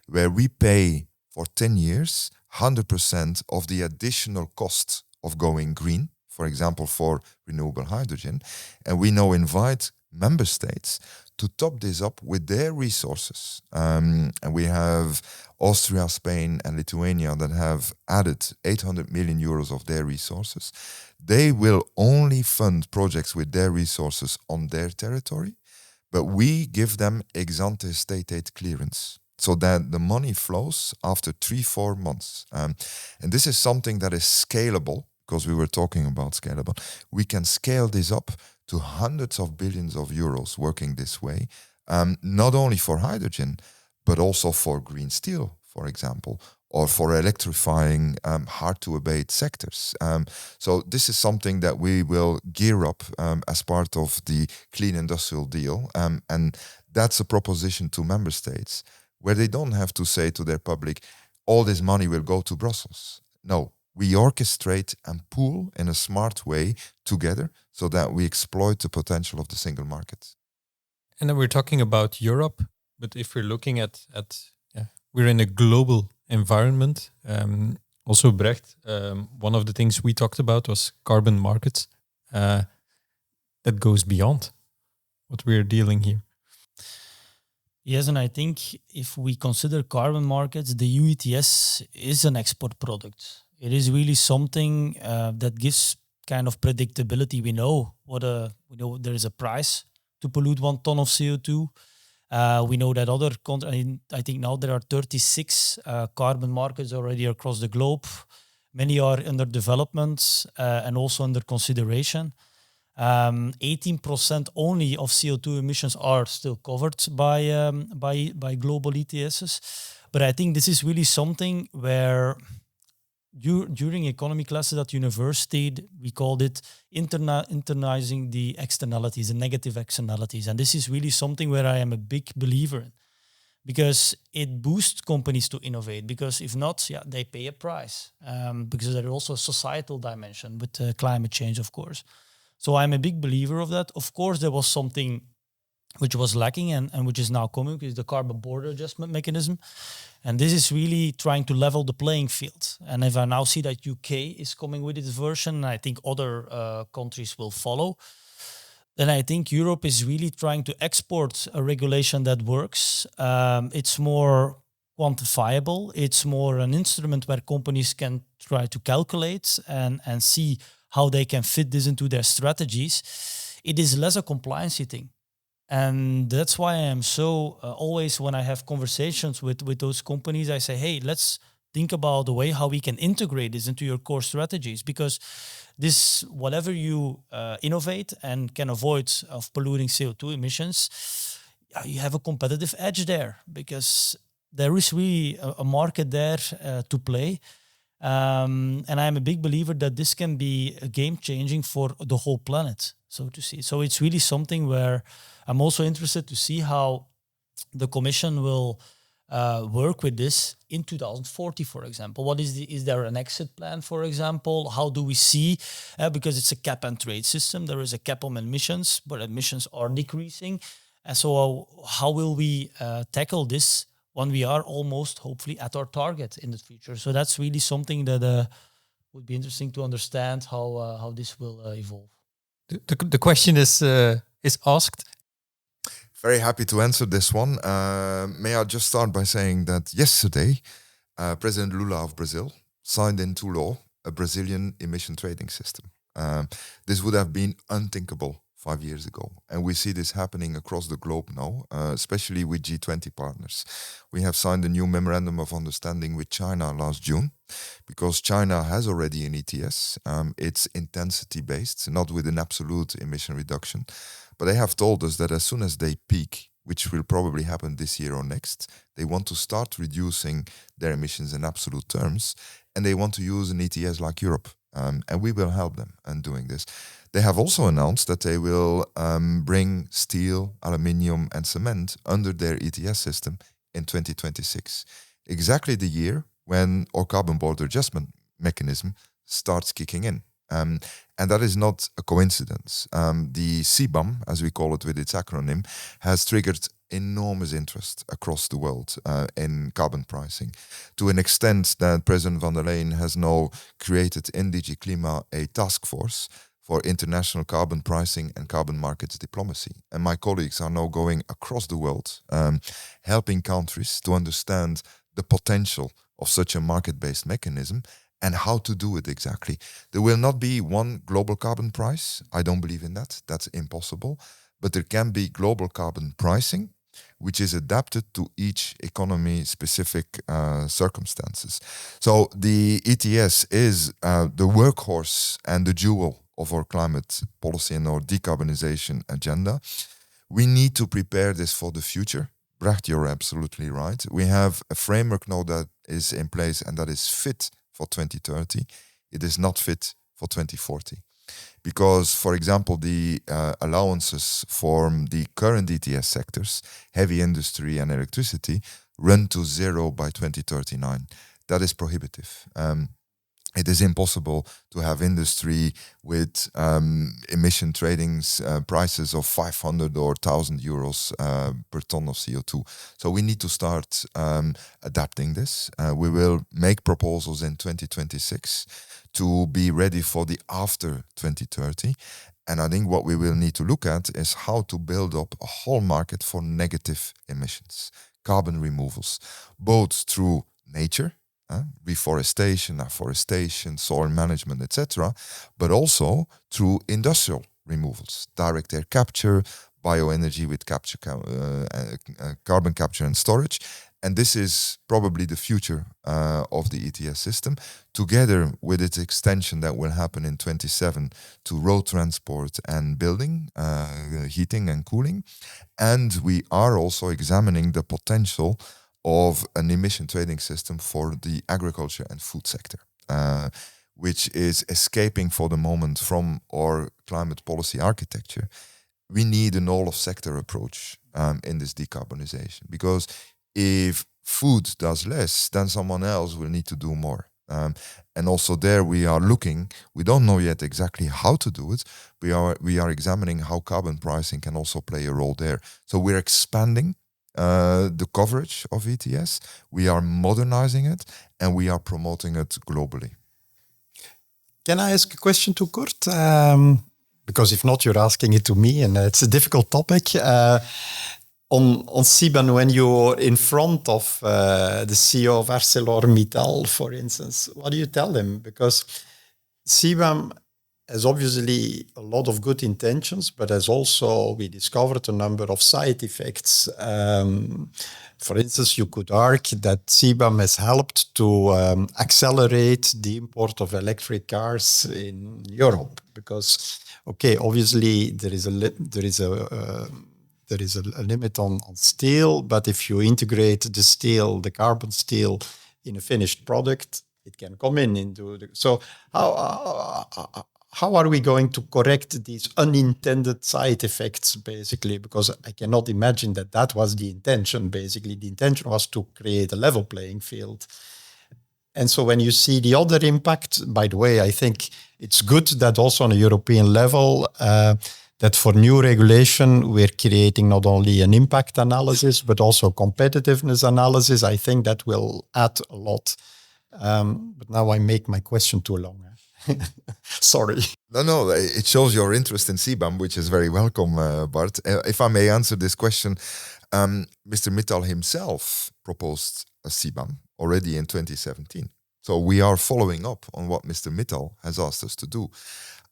where we pay for 10 years 100% of the additional cost of going green, for example, for renewable hydrogen. And we now invite member states to top this up with their resources. And we have Austria, Spain, and Lithuania that have added 800 million euros of their resources. They will only fund projects with their resources on their territory, but we give them ex-ante state aid clearance so that the money flows after 3-4 months. And this is something that is scalable, because we were talking about scalable. We can scale this up to hundreds of billions of euros working this way, not only for hydrogen, but also for green steel, for example, or for electrifying hard-to-abate sectors. So this is something that we will gear up as part of the Clean Industrial Deal. And that's a proposition to member states where they don't have to say to their public, all this money will go to Brussels. No, we orchestrate and pool in a smart way together so that we exploit the potential of the single market. And then we're talking about Europe, but if we're looking at we're in a global environment. Also, Brecht, one of the things we talked about was carbon markets. That goes beyond what we're dealing here. Yes, and I think if we consider carbon markets, the EU ETS is an export product. It is really something that gives kind of predictability. We know there is a price to pollute 1 ton of CO2. We know that other countries, I think now there are 36 carbon markets already across the globe. Many are under development and also under consideration. 18% only of CO2 emissions are still covered by global ETSs. But I think this is really something where during economy classes at university, we called it internalizing the externalities, the negative externalities. And this is really something where I am a big believer in, because it boosts companies to innovate. Because if not, they pay a price. Because there is also a societal dimension with climate change, of course. So I'm a big believer of that. Of course, there was something which was lacking and which is now coming, which is the carbon border adjustment mechanism. And this is really trying to level the playing field. And if I now see that UK is coming with its version, and I think other countries will follow, then I think Europe is really trying to export a regulation that works. It's more quantifiable. It's more an instrument where companies can try to calculate and see how they can fit this into their strategies. It is less a compliance thing. And that's why I am so always when I have conversations with those companies, I say, hey, let's think about the way how we can integrate this into your core strategies, because this, whatever you innovate and can avoid of polluting CO2 emissions, you have a competitive edge there, because there is really a market there to play. And I'm a big believer that this can be game-changing for the whole planet, so to see. So it's really something where I'm also interested to see how the Commission will work with this in 2040, for example. Is there an exit plan, for example? How do we see, because it's a cap and trade system, there is a cap on emissions, but emissions are decreasing. And so how will we tackle this when we are almost, hopefully, at our target in the future? So that's really something that would be interesting to understand how this will evolve. The question is asked. Very happy to answer this one. May I just start by saying that yesterday, President Lula of Brazil signed into law a Brazilian emission trading system. This would have been unthinkable 5 years ago. And we see this happening across the globe now, especially with G20 partners. We have signed a new memorandum of understanding with China last June, because China has already an ETS. It's intensity-based, not with an absolute emission reduction. But they have told us that as soon as they peak, which will probably happen this year or next, they want to start reducing their emissions in absolute terms, and they want to use an ETS like Europe. And we will help them in doing this. They have also announced that they will bring steel, aluminium, and cement under their ETS system in 2026, exactly the year when our carbon border adjustment mechanism starts kicking in. And that is not a coincidence. The CBAM, as we call it with its acronym, has triggered enormous interest across the world in carbon pricing, to an extent that President van der Leyen has now created in DG Klima a task force for international carbon pricing and carbon markets diplomacy. And my colleagues are now going across the world, helping countries to understand the potential of such a market-based mechanism and how to do it exactly. There will not be one global carbon price. I don't believe in that. That's impossible. But there can be global carbon pricing, which is adapted to each economy-specific circumstances. So the ETS is the workhorse and the jewel of our climate policy and our decarbonization agenda. We need to prepare this for the future. Brecht, you're absolutely right. We have a framework now that is in place and that is fit for 2030. It is not fit for 2040. Because, for example, the allowances for the current ETS sectors, heavy industry and electricity, run to zero by 2039. That is prohibitive. It is impossible to have industry with emission tradings prices of 500 or 1,000 euros per ton of CO2. So we need to start adapting this. We will make proposals in 2026 to be ready for the after 2030. And I think what we will need to look at is how to build up a whole market for negative emissions, carbon removals, both through nature, reforestation, afforestation, soil management, etc., but also through industrial removals, direct air capture, bioenergy with carbon capture and storage. And this is probably the future of the ETS system, together with its extension that will happen in 27 to road transport and building, heating and cooling. And we are also examining the potential of an emission trading system for the agriculture and food sector, which is escaping for the moment from our climate policy architecture. We need an all-of-sector approach in this decarbonization, because if food does less, then someone else will need to do more. And also there we are looking, we don't know yet exactly how to do it. We are examining how carbon pricing can also play a role there. So we're expanding the coverage of ETS, we are modernizing it, and we are promoting it globally. Can I ask a question to Kurt? Because if not, you're asking it to me, and it's a difficult topic. On CBAM, when you're in front of the CEO of ArcelorMittal, for instance, what do you tell him? Because CBAM has obviously a lot of good intentions, but has also, we discovered, a number of side effects. For instance, you could argue that CBAM has helped to accelerate the import of electric cars in Europe, because, okay, obviously there is a limit on steel, but if you integrate the steel, the carbon steel, in a finished product, it can come into the... So how are we going to correct these unintended side effects, basically? Because I cannot imagine that was the intention, basically. The intention was to create a level playing field. And so when you see the other impact, by the way, I think it's good that also on a European level, that for new regulation, we're creating not only an impact analysis, but also competitiveness analysis. I think that will add a lot. But now I make my question too long. Sorry. No, it shows your interest in CBAM, which is very welcome, Bart. If I may answer this question, Mr. Mittal himself proposed a CBAM already in 2017. So we are following up on what Mr. Mittal has asked us to do.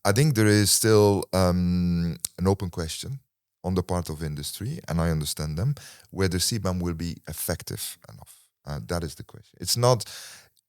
I think there is still an open question on the part of industry, and I understand them, whether CBAM will be effective enough. That is the question. It's not,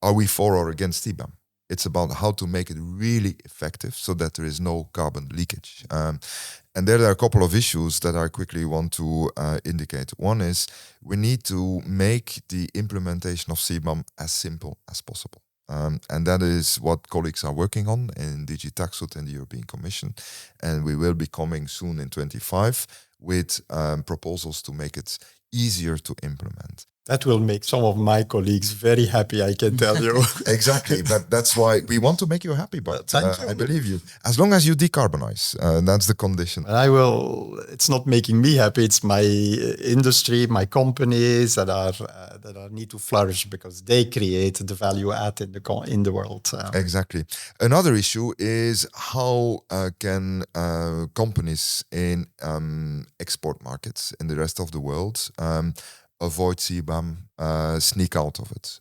are we for or against CBAM? It's about how to make it really effective so that there is no carbon leakage. And there are a couple of issues that I quickly want to indicate. One is we need to make the implementation of CBAM as simple as possible. And that is what colleagues are working on in DG Taxud and the European Commission. And we will be coming soon in 25 with proposals to make it easier to implement. That will make some of my colleagues very happy, I can tell you. Exactly, but that's why we want to make you happy, but Thank you. I believe you. As long as you decarbonize, that's the condition. It's not making me happy, it's my industry, my companies that need to flourish because they create the value add in the world. Exactly. Another issue is how can companies in export markets in the rest of the world avoid CBAM, sneak out of it.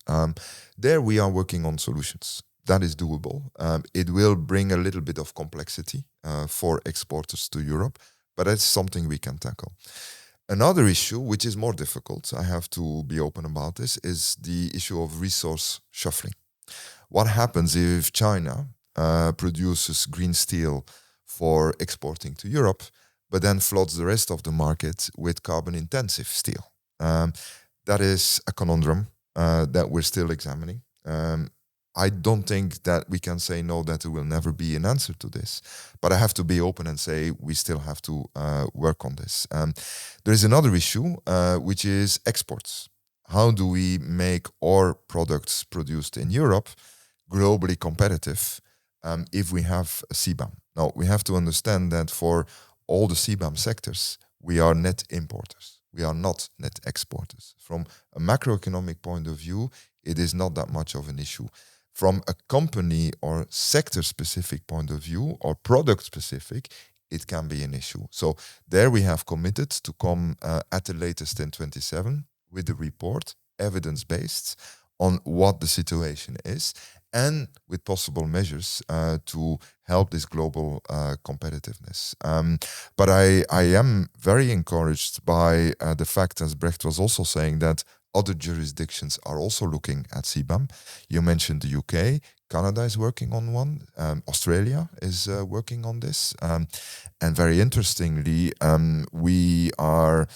There we are working on solutions. That is doable. It will bring a little bit of complexity for exporters to Europe, but that's something we can tackle. Another issue, which is more difficult, I have to be open about this, is the issue of resource shuffling. What happens if China produces green steel for exporting to Europe, but then floods the rest of the market with carbon-intensive steel? That is a conundrum that we're still examining. I don't think that we can say no, that there will never be an answer to this. But I have to be open and say we still have to work on this. There is another issue, which is exports. How do we make our products produced in Europe globally competitive if we have a CBAM? Now, we have to understand that for all the CBAM sectors, we are net importers. We are not net exporters. From a macroeconomic point of view, it is not that much of an issue. From a company or sector-specific point of view or product-specific, it can be an issue. So there we have committed to come at the latest in 27 with the report, evidence-based, on what the situation is and with possible measures to help this global competitiveness. But I am very encouraged by the fact, as Brecht was also saying, that other jurisdictions are also looking at CBAM. You mentioned the UK. Canada is working on one. Australia is working on this. And very interestingly, we are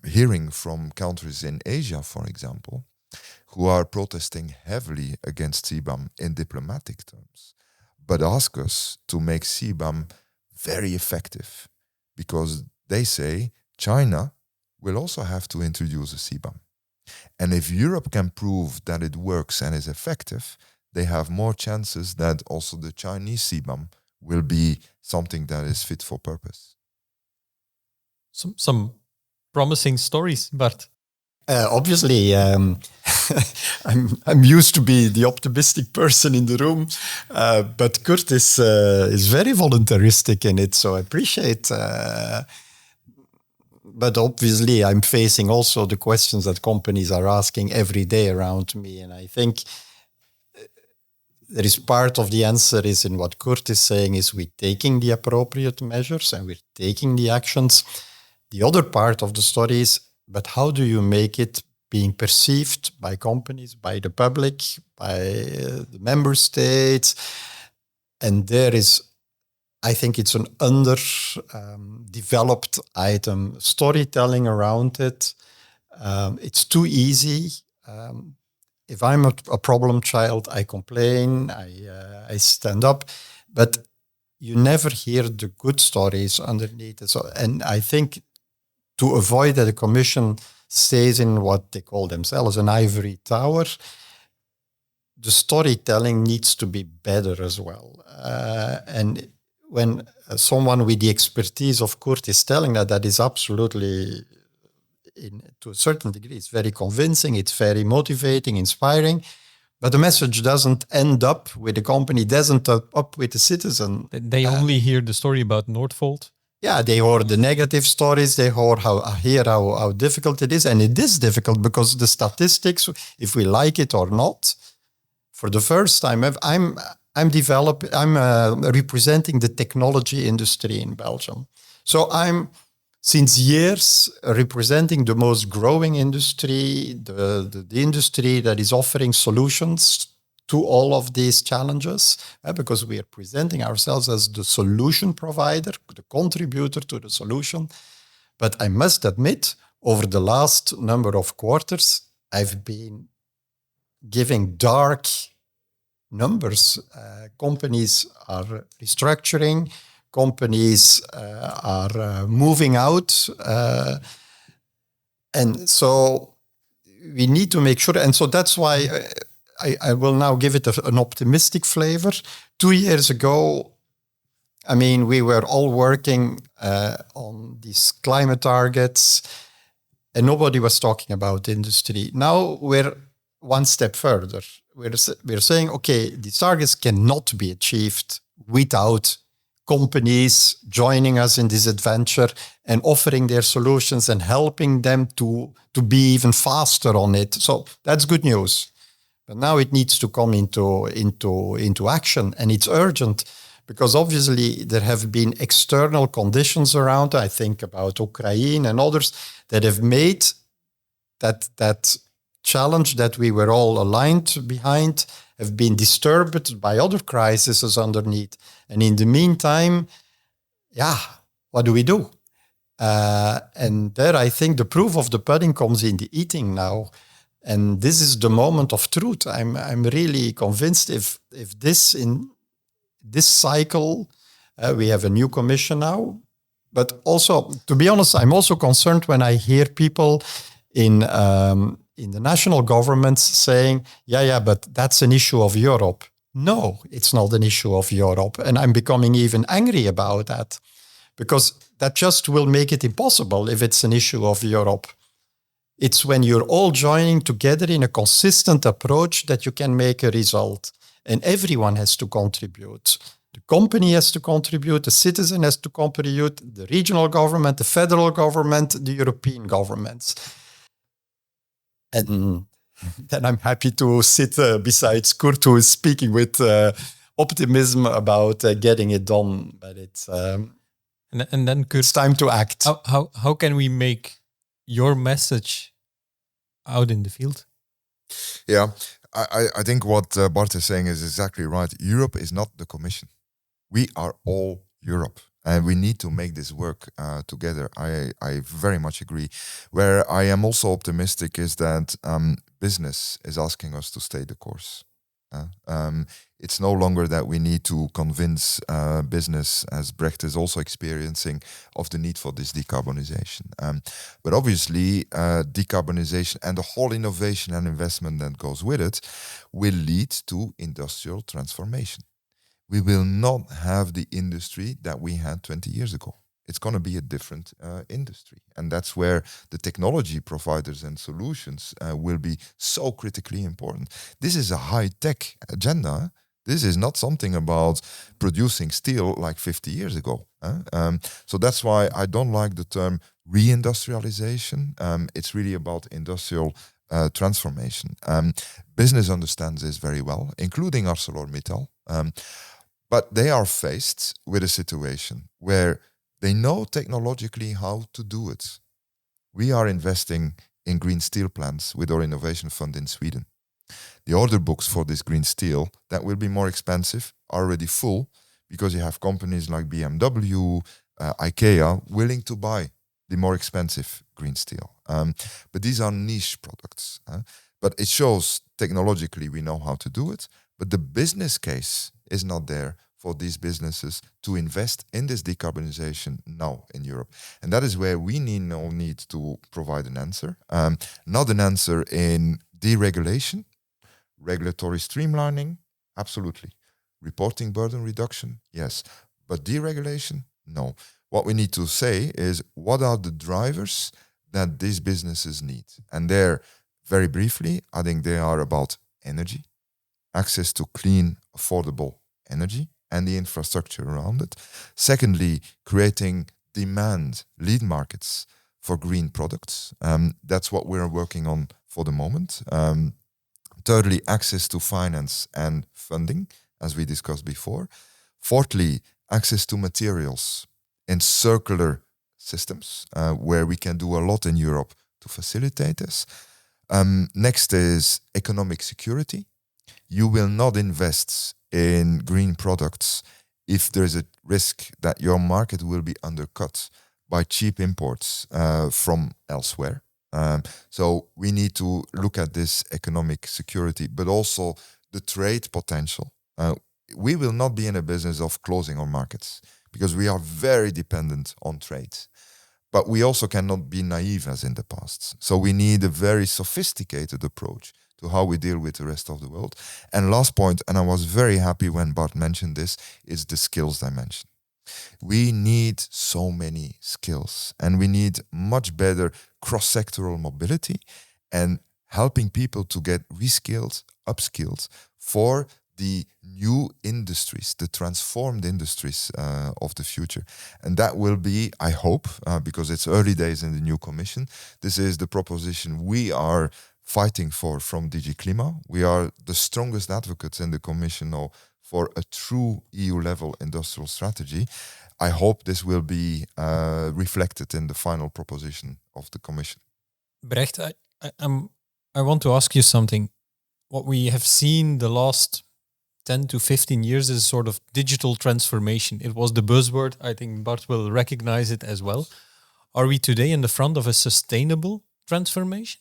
hearing from countries in Asia, for example, who are protesting heavily against CBAM in diplomatic terms, but ask us to make CBAM very effective because they say China will also have to introduce a CBAM. And if Europe can prove that it works and is effective, they have more chances that also the Chinese CBAM will be something that is fit for purpose. Some promising stories, Bart. Obviously, I'm used to be the optimistic person in the room, but Kurt is very voluntaristic in it, so I appreciate. But obviously, I'm facing also the questions that companies are asking every day around me, and I think there is part of the answer is in what Kurt is saying is we're taking the appropriate measures and we're taking the actions. The other part of the story is, but how do you make it being perceived by companies, by the public, by the member states? And there is, I think it's an underdeveloped item, storytelling around it. It's too easy. If I'm a problem child, I complain, I stand up, but you never hear the good stories underneath it. So, and I think to avoid that the Commission stays in what they call themselves an ivory tower, the storytelling needs to be better as well. And when someone with the expertise of Kurt is telling that is absolutely, to a certain degree, it's very convincing, it's very motivating, inspiring, but the message doesn't end up with the company, doesn't up with the citizen. They only hear the story about Nordvolt. Yeah, they hear the negative stories, they hear how difficult it is, and it is difficult because the statistics, if we like it or not, for the first time, I'm representing the technology industry in Belgium. So I'm since years representing the most growing industry, the industry that is offering solutions to all of these challenges, because we are presenting ourselves as the solution provider, the contributor to the solution. But I must admit, over the last number of quarters, I've been giving dark numbers. Companies are restructuring, companies are moving out. And so we need to make sure. And so that's why I will now give it an optimistic flavor. 2 years ago, I mean, we were all working on these climate targets and nobody was talking about industry. Now we're one step further. We're saying, okay, these targets cannot be achieved without companies joining us in this adventure and offering their solutions and helping them to be even faster on it. So that's good news. But now it needs to come into action, and it's urgent because obviously there have been external conditions around. I think about Ukraine and others that have made that challenge that we were all aligned behind have been disturbed by other crises underneath. And in the meantime, what do we do? And there I think the proof of the pudding comes in the eating now. And this is the moment of truth. I'm really convinced if this in this cycle, we have a new commission now. But also, to be honest, I'm also concerned when I hear people in the national governments saying, but that's an issue of Europe. No, it's not an issue of Europe. And I'm becoming even angry about that because that just will make it impossible if it's an issue of Europe. It's when you're all joining together in a consistent approach that you can make a result. And everyone has to contribute. The company has to contribute, the citizen has to contribute, the regional government, the federal government, the European governments. And then I'm happy to sit beside Kurt, who is speaking with optimism about getting it done. But it's and then Kurt, it's time to act. How can we make your message out in the field? Yeah, I think what Bart is saying is exactly right. Europe is not the Commission. We are all Europe. And we need to make this work together. I very much agree. Where I am also optimistic is that business is asking us to stay the course. It's no longer that we need to convince business, as Brecht is also experiencing, of the need for this decarbonization. But obviously, decarbonization and the whole innovation and investment that goes with it will lead to industrial transformation. We will not have the industry that we had 20 years ago. It's going to be a different industry. And that's where the technology providers and solutions will be so critically important. This is a high-tech agenda. This is not something about producing steel like 50 years ago. So that's why I don't like the term reindustrialization. It's really about industrial transformation. Business understands this very well, including ArcelorMittal. But they are faced with a situation where they know technologically how to do it. We are investing in green steel plants with our innovation fund in Sweden. The order books for this green steel that will be more expensive are already full because you have companies like BMW, IKEA willing to buy the more expensive green steel. But these are niche products. But it shows technologically we know how to do it. But the business case is not there for these businesses to invest in this decarbonization now in Europe. And that is where we need to provide an answer. Not an answer in deregulation, regulatory streamlining, absolutely. Reporting burden reduction, yes. But deregulation, no. What we need to say is, what are the drivers that these businesses need? And there, very briefly, I think they are about energy, access to clean, affordable energy, and the infrastructure around it. Secondly, creating demand lead markets for green products. That's what we're working on for the moment. Thirdly, access to finance and funding as we discussed before. Fourthly, access to materials in circular systems, where we can do a lot in Europe to facilitate this. Next is economic security. You will not invest in green products if there is a risk that your market will be undercut by cheap imports from elsewhere. So we need to look at this economic security, but also the trade potential. We will not be in a business of closing our markets because we are very dependent on trade. But we also cannot be naive as in the past. So we need a very sophisticated approach to how we deal with the rest of the world. And last point, and I was very happy when Bart mentioned this, is the skills dimension. We need so many skills, and we need much better cross-sectoral mobility and helping people to get reskilled, upskilled for the new industries, the transformed industries of the future. And that will be, I hope, because it's early days in the new commission, this is the proposition we are fighting for from DG Klima. We are the strongest advocates in the commission now for a true EU-level industrial strategy. I hope this will be reflected in the final proposition of the commission. Brecht, I want to ask you something. What we have seen the last 10 to 15 years is sort of digital transformation. It was the buzzword. I think Bart will recognize it as well. Are we today in the front of a sustainable transformation?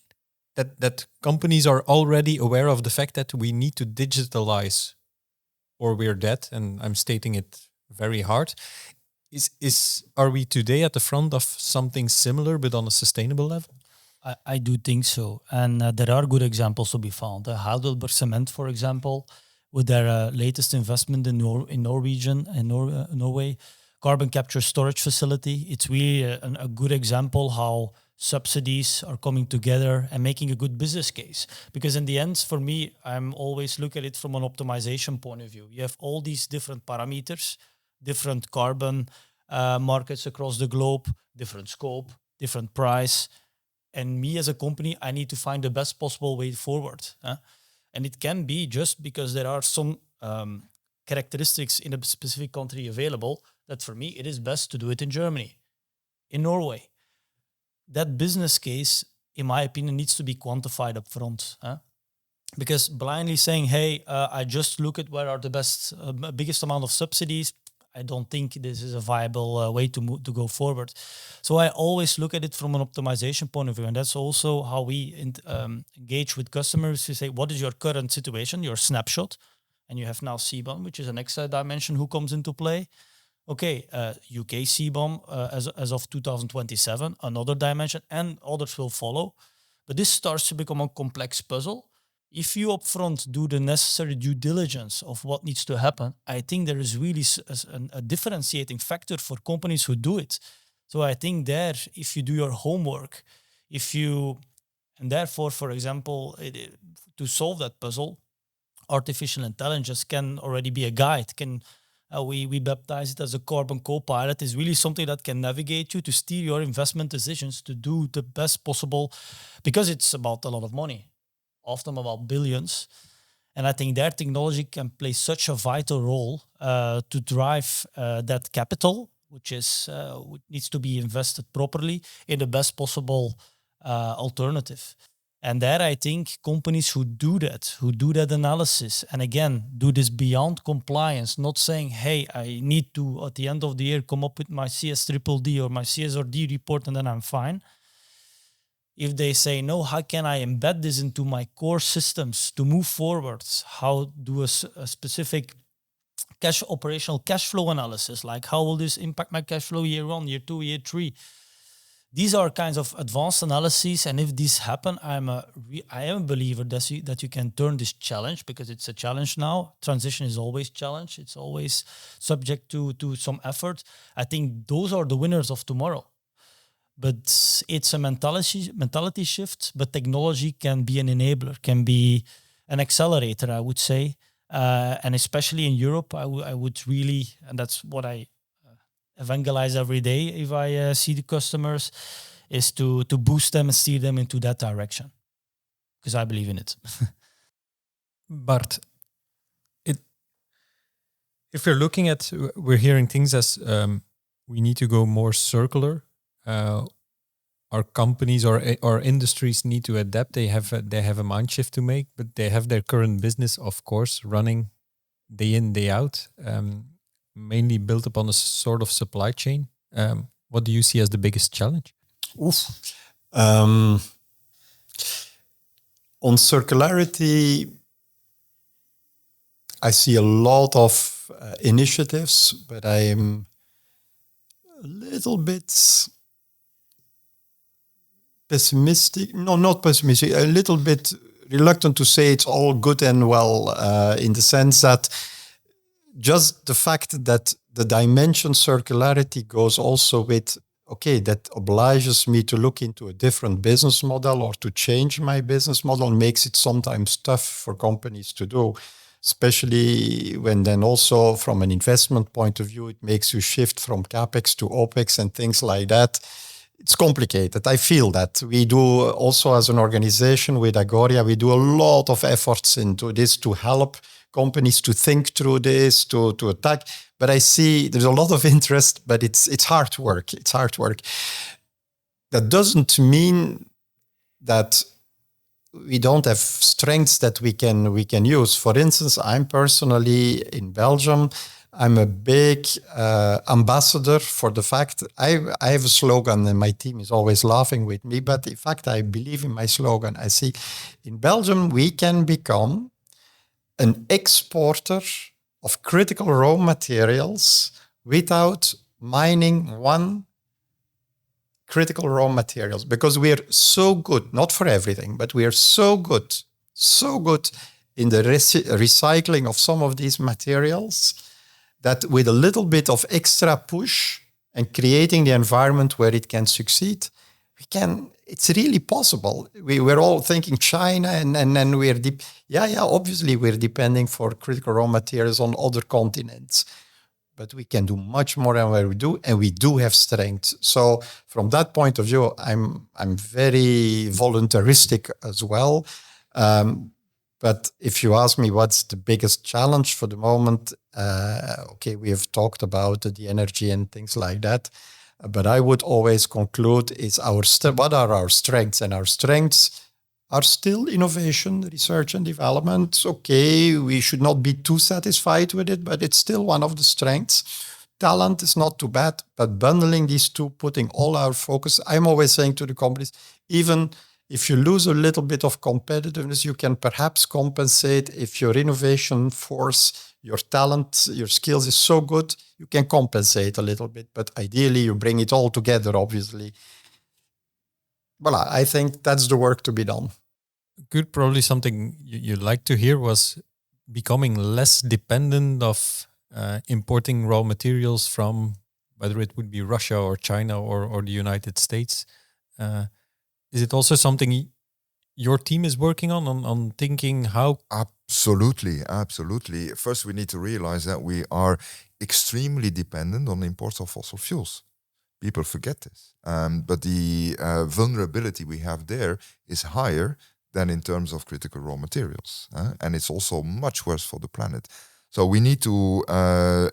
That companies are already aware of the fact that we need to digitalize or we're dead, and I'm stating it very hard. Are we today at the front of something similar but on a sustainable level? I do think so. And there are good examples to be found. Heidelberg Cement, for example, with their latest investment in Norway, carbon capture storage facility. It's really a good example how subsidies are coming together and making a good business case. Because in the end, for me, I'm always look at it from an optimization point of view. You have all these different parameters, different carbon markets across the globe, different scope, different price. And me as a company, I need to find the best possible way forward. And it can be just because there are some characteristics in a specific country available that for me, it is best to do it in Germany, in Norway. That business case, in my opinion, needs to be quantified up front. Because blindly saying, hey, I just look at where are the biggest amount of subsidies, I don't think this is a viable way to go forward. So I always look at it from an optimization point of view. And that's also how we engage with customers to say, what is your current situation, your snapshot? And you have now CBAM, which is an extra dimension who comes into play. Okay, UK CBAM as of 2027, another dimension, and others will follow. But this starts to become a complex puzzle. If you upfront do the necessary due diligence of what needs to happen, I think there is really a differentiating factor for companies who do it. So I think there, if you do your homework, and therefore, for example, to solve that puzzle, artificial intelligence can already be a guide. We baptize it as a carbon co-pilot. Is really something that can navigate you to steer your investment decisions to do the best possible, because it's about a lot of money. Often about billions. And I think their technology can play such a vital role to drive that capital, which needs to be invested properly in the best possible alternative. And there I think companies who do that analysis, and again, do this beyond compliance, not saying, hey, I need to, at the end of the year, come up with my CSDDD or my CSRD report and then I'm fine. If they say, no, how can I embed this into my core systems to move forward? How do a specific operational cash flow analysis, like how will this impact my cash flow year 1, year 2, year 3? These are kinds of advanced analyses. And if these happen, I am a believer that you can turn this challenge, because it's a challenge now. Transition is always challenge. It's always subject to some effort. I think those are the winners of tomorrow. But it's a mentality shift, but technology can be an enabler, can be an accelerator, I would say. And especially in Europe, I would really, and that's what I evangelize every day if I see the customers, is to boost them and steer them into that direction, because I believe in it. Bart, If we're looking at, we're hearing things as we need to go more circular. Our companies or industries need to adapt. They have a mind shift to make, but they have their current business, of course, running day in, day out, mainly built upon a sort of supply chain. What do you see as the biggest challenge? On circularity, I see a lot of initiatives, but I am a little bit pessimistic. No, not pessimistic. A little bit reluctant to say it's all good and well, in the sense that just the fact that the dimension circularity goes also with, okay, that obliges me to look into a different business model or to change my business model, makes it sometimes tough for companies to do, especially when then also from an investment point of view, it makes you shift from CapEx to OpEx and things like that. It's complicated. I feel that. We do also as an organization with Agoria, we do a lot of efforts into this to help companies to think through this, to attack. But I see there's a lot of interest, but it's hard work. It's hard work. That doesn't mean that we don't have strengths that we can use. For instance, I'm personally in Belgium. I'm a big ambassador for the fact I have a slogan, and my team is always laughing with me. But in fact, I believe in my slogan. I see in Belgium we can become an exporter of critical raw materials without mining one critical raw materials, because we are so good, not for everything, but we are so good in the recycling of some of these materials that with a little bit of extra push and creating the environment where it can succeed, it's really possible. We're all thinking China and we're deep. Obviously we're depending for critical raw materials on other continents, but we can do much more than what we do, and we do have strength. So from that point of view, I'm very voluntaristic as well. But if you ask me what's the biggest challenge for the moment, we have talked about the energy and things like that. But I would always conclude is what are our strengths? And our strengths are still innovation, research and development. Okay, we should not be too satisfied with it, but it's still one of the strengths. Talent is not too bad, but bundling these two, putting all our focus, I'm always saying to the companies, even if you lose a little bit of competitiveness, you can perhaps compensate if your innovation force, your talent, your skills is so good, you can compensate a little bit. But ideally, you bring it all together, obviously. Voilà, I think that's the work to be done. Good, probably something you like to hear was becoming less dependent of importing raw materials from whether it would be Russia or China or the United States. Is it also something your team is working on thinking how? Absolutely. First, we need to realize that we are extremely dependent on imports of fossil fuels. People forget this. But the vulnerability we have there is higher than in terms of critical raw materials. And it's also much worse for the planet. So we need to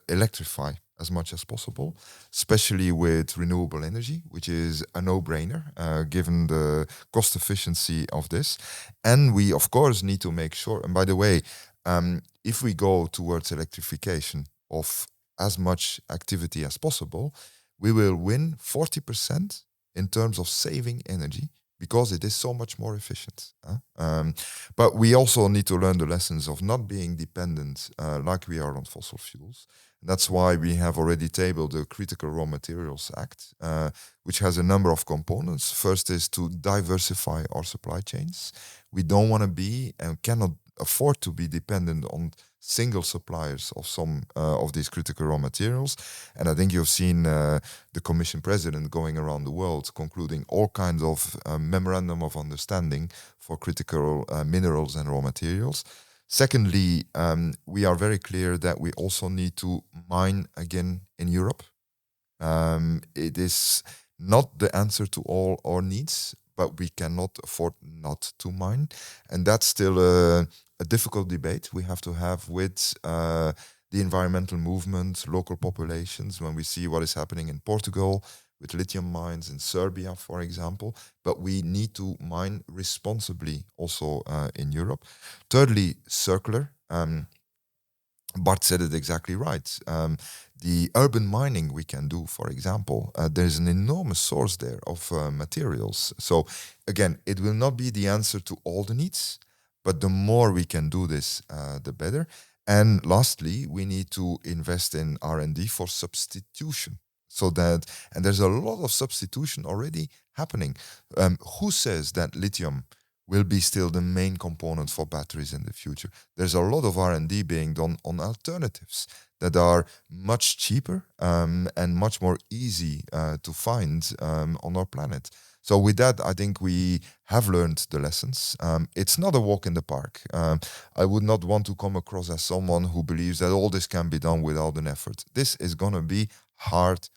electrify as much as possible, especially with renewable energy, which is a no-brainer, given the cost efficiency of this. And we, of course, need to make sure, and by the way, if we go towards electrification of as much activity as possible, we will win 40% in terms of saving energy because it is so much more efficient. But we also need to learn the lessons of not being dependent like we are on fossil fuels. That's why we have already tabled the Critical Raw Materials Act, which has a number of components. First is to diversify our supply chains. We don't want to be and cannot afford to be dependent on single suppliers of some of these critical raw materials. And I think you've seen the Commission President going around the world concluding all kinds of memorandum of understanding for critical minerals and raw materials. Secondly, we are very clear that we also need to mine again in Europe. It is not the answer to all our needs, but we cannot afford not to mine. And that's still a difficult debate we have to have with the environmental movement, local populations, when we see what is happening in Portugal with lithium mines in Serbia, for example. But we need to mine responsibly also in Europe. Thirdly, circular. Bart said it exactly right. The urban mining we can do, for example, there's an enormous source there of materials. So again, it will not be the answer to all the needs, but the more we can do this, the better. And lastly, we need to invest in R&D for substitution. So that, and there's a lot of substitution already happening. Who says that lithium will be still the main component for batteries in the future? There's a lot of R&D being done on alternatives that are much cheaper and much more easy to find on our planet. So with that, I think we have learned the lessons. It's not a walk in the park. I would not want to come across as someone who believes that all this can be done without an effort. This is going to be hard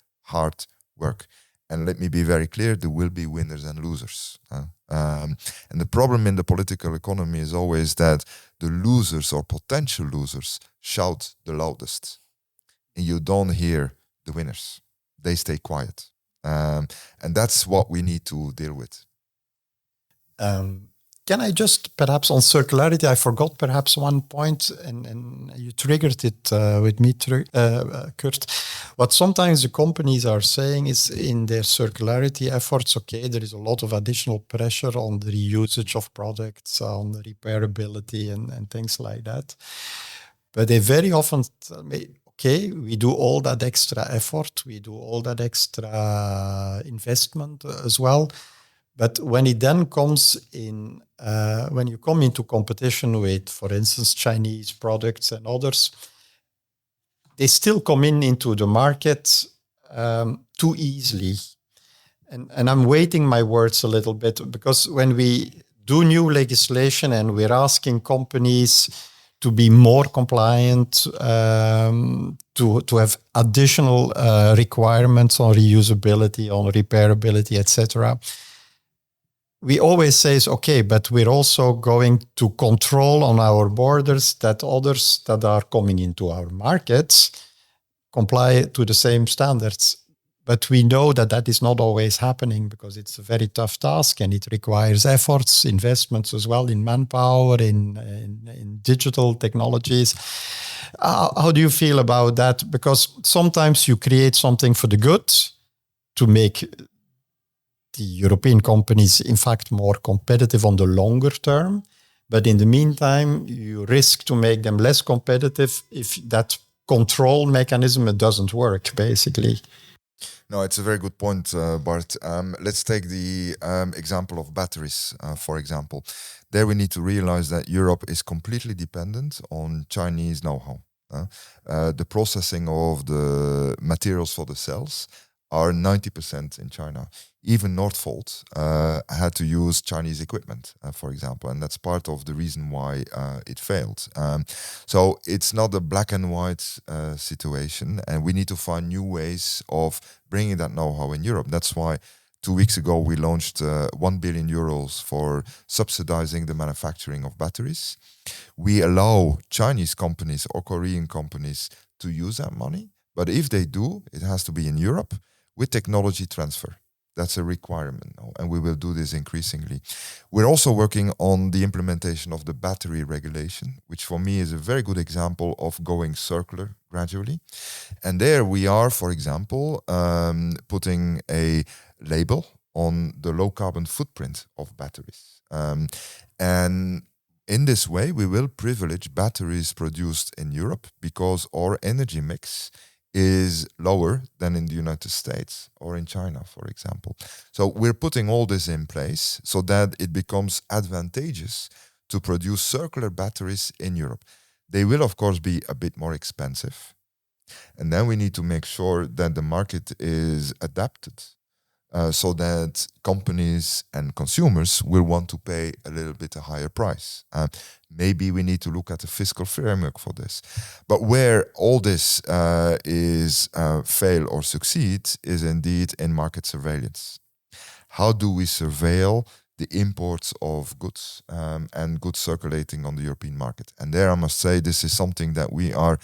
work. And let me be very clear, there will be winners and losers. And the problem in the political economy is always that the losers or potential losers shout the loudest. And you don't hear the winners. They stay quiet. And that's what we need to deal with. Can I just, perhaps on circularity, I forgot perhaps one point, and you triggered it with me, Kurt. What sometimes the companies are saying is in their circularity efforts, okay, there is a lot of additional pressure on the reusage of products, on the repairability and things like that. But they very often tell me, okay, we do all that extra effort, we do all that extra investment as well. But when it then comes in, when you come into competition with, for instance, Chinese products and others, they still come into the market too easily. And I'm weighting my words a little bit, because when we do new legislation and we're asking companies to be more compliant, to have additional requirements on reusability, on repairability, etc., we always say, okay, but we're also going to control on our borders that others that are coming into our markets comply to the same standards. But we know that that is not always happening, because it's a very tough task and it requires efforts, investments as well in manpower, in digital technologies. How do you feel about that? Because sometimes you create something for the good to make the European companies, in fact, more competitive on the longer term. But in the meantime, you risk to make them less competitive if that control mechanism doesn't work, basically. No, it's a very good point, Bart. Let's take the example of batteries, for example. There we need to realize that Europe is completely dependent on Chinese know-how. The processing of the materials for the cells are 90% in China. Even Northvolt had to use Chinese equipment, for example, and that's part of the reason why it failed. So it's not a black and white situation, and we need to find new ways of bringing that know-how in Europe. That's why 2 weeks ago we launched 1 billion euros for subsidizing the manufacturing of batteries. We allow Chinese companies or Korean companies to use that money, but if they do, it has to be in Europe with technology transfer. That's a requirement now, and we will do this increasingly. We're also working on the implementation of the battery regulation, which for me is a very good example of going circular gradually. And there we are, for example, putting a label on the low carbon footprint of batteries. And in this way, we will privilege batteries produced in Europe because our energy mix is lower than in the United States or in China, for example. So we're putting all this in place so that it becomes advantageous to produce circular batteries in Europe. They will, of course, be a bit more expensive. And then we need to make sure that the market is adapted so that companies and consumers will want to pay a little bit a higher price. Maybe we need to look at a fiscal framework for this. But where all this is fail or succeed is indeed in market surveillance. How do we surveil the imports of goods and goods circulating on the European market? And there I must say this is something that we are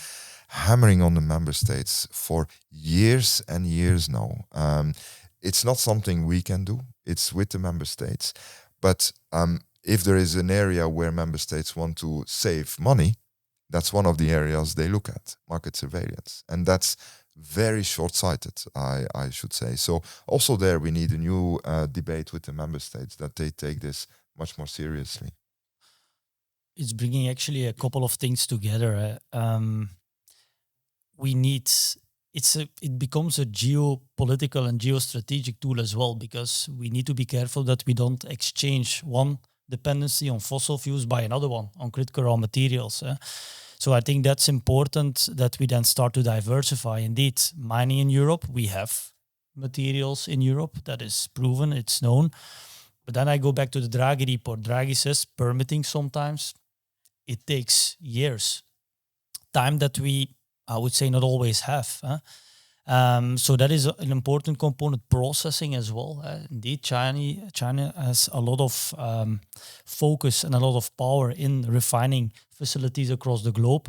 hammering on the member states for years and years now. It's not something we can do. It's with the member states. But if there is an area where member states want to save money, that's one of the areas they look at, market surveillance. And that's very short-sighted, I should say. So also there we need a new debate with the member states that they take this much more seriously. It's bringing actually a couple of things together. It becomes a geopolitical and geostrategic tool as well, because we need to be careful that we don't exchange one dependency on fossil fuels by another one on critical raw materials. So I think that's important that we then start to diversify. Indeed, mining in Europe, we have materials in Europe, that is proven, it's known. But then I go back to the Draghi report. Draghi says permitting sometimes, it takes years. Time that we, I would say, not always have. So that is an important component, processing as well. Indeed, China has a lot of focus and a lot of power in refining facilities across the globe.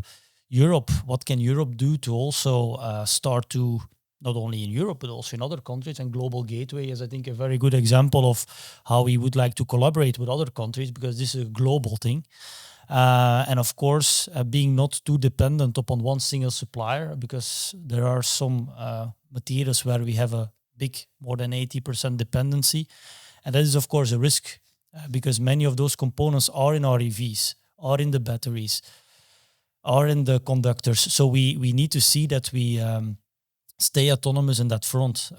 Europe, what can Europe do to also start to, not only in Europe, but also in other countries, and Global Gateway is, I think, a very good example of how we would like to collaborate with other countries, because this is a global thing. And of course, being not too dependent upon one single supplier, because there are some materials where we have a big, more than 80% dependency. And that is, of course, a risk, because many of those components are in our EVs, are in the batteries, are in the conductors. So we need to see that we stay autonomous in that front.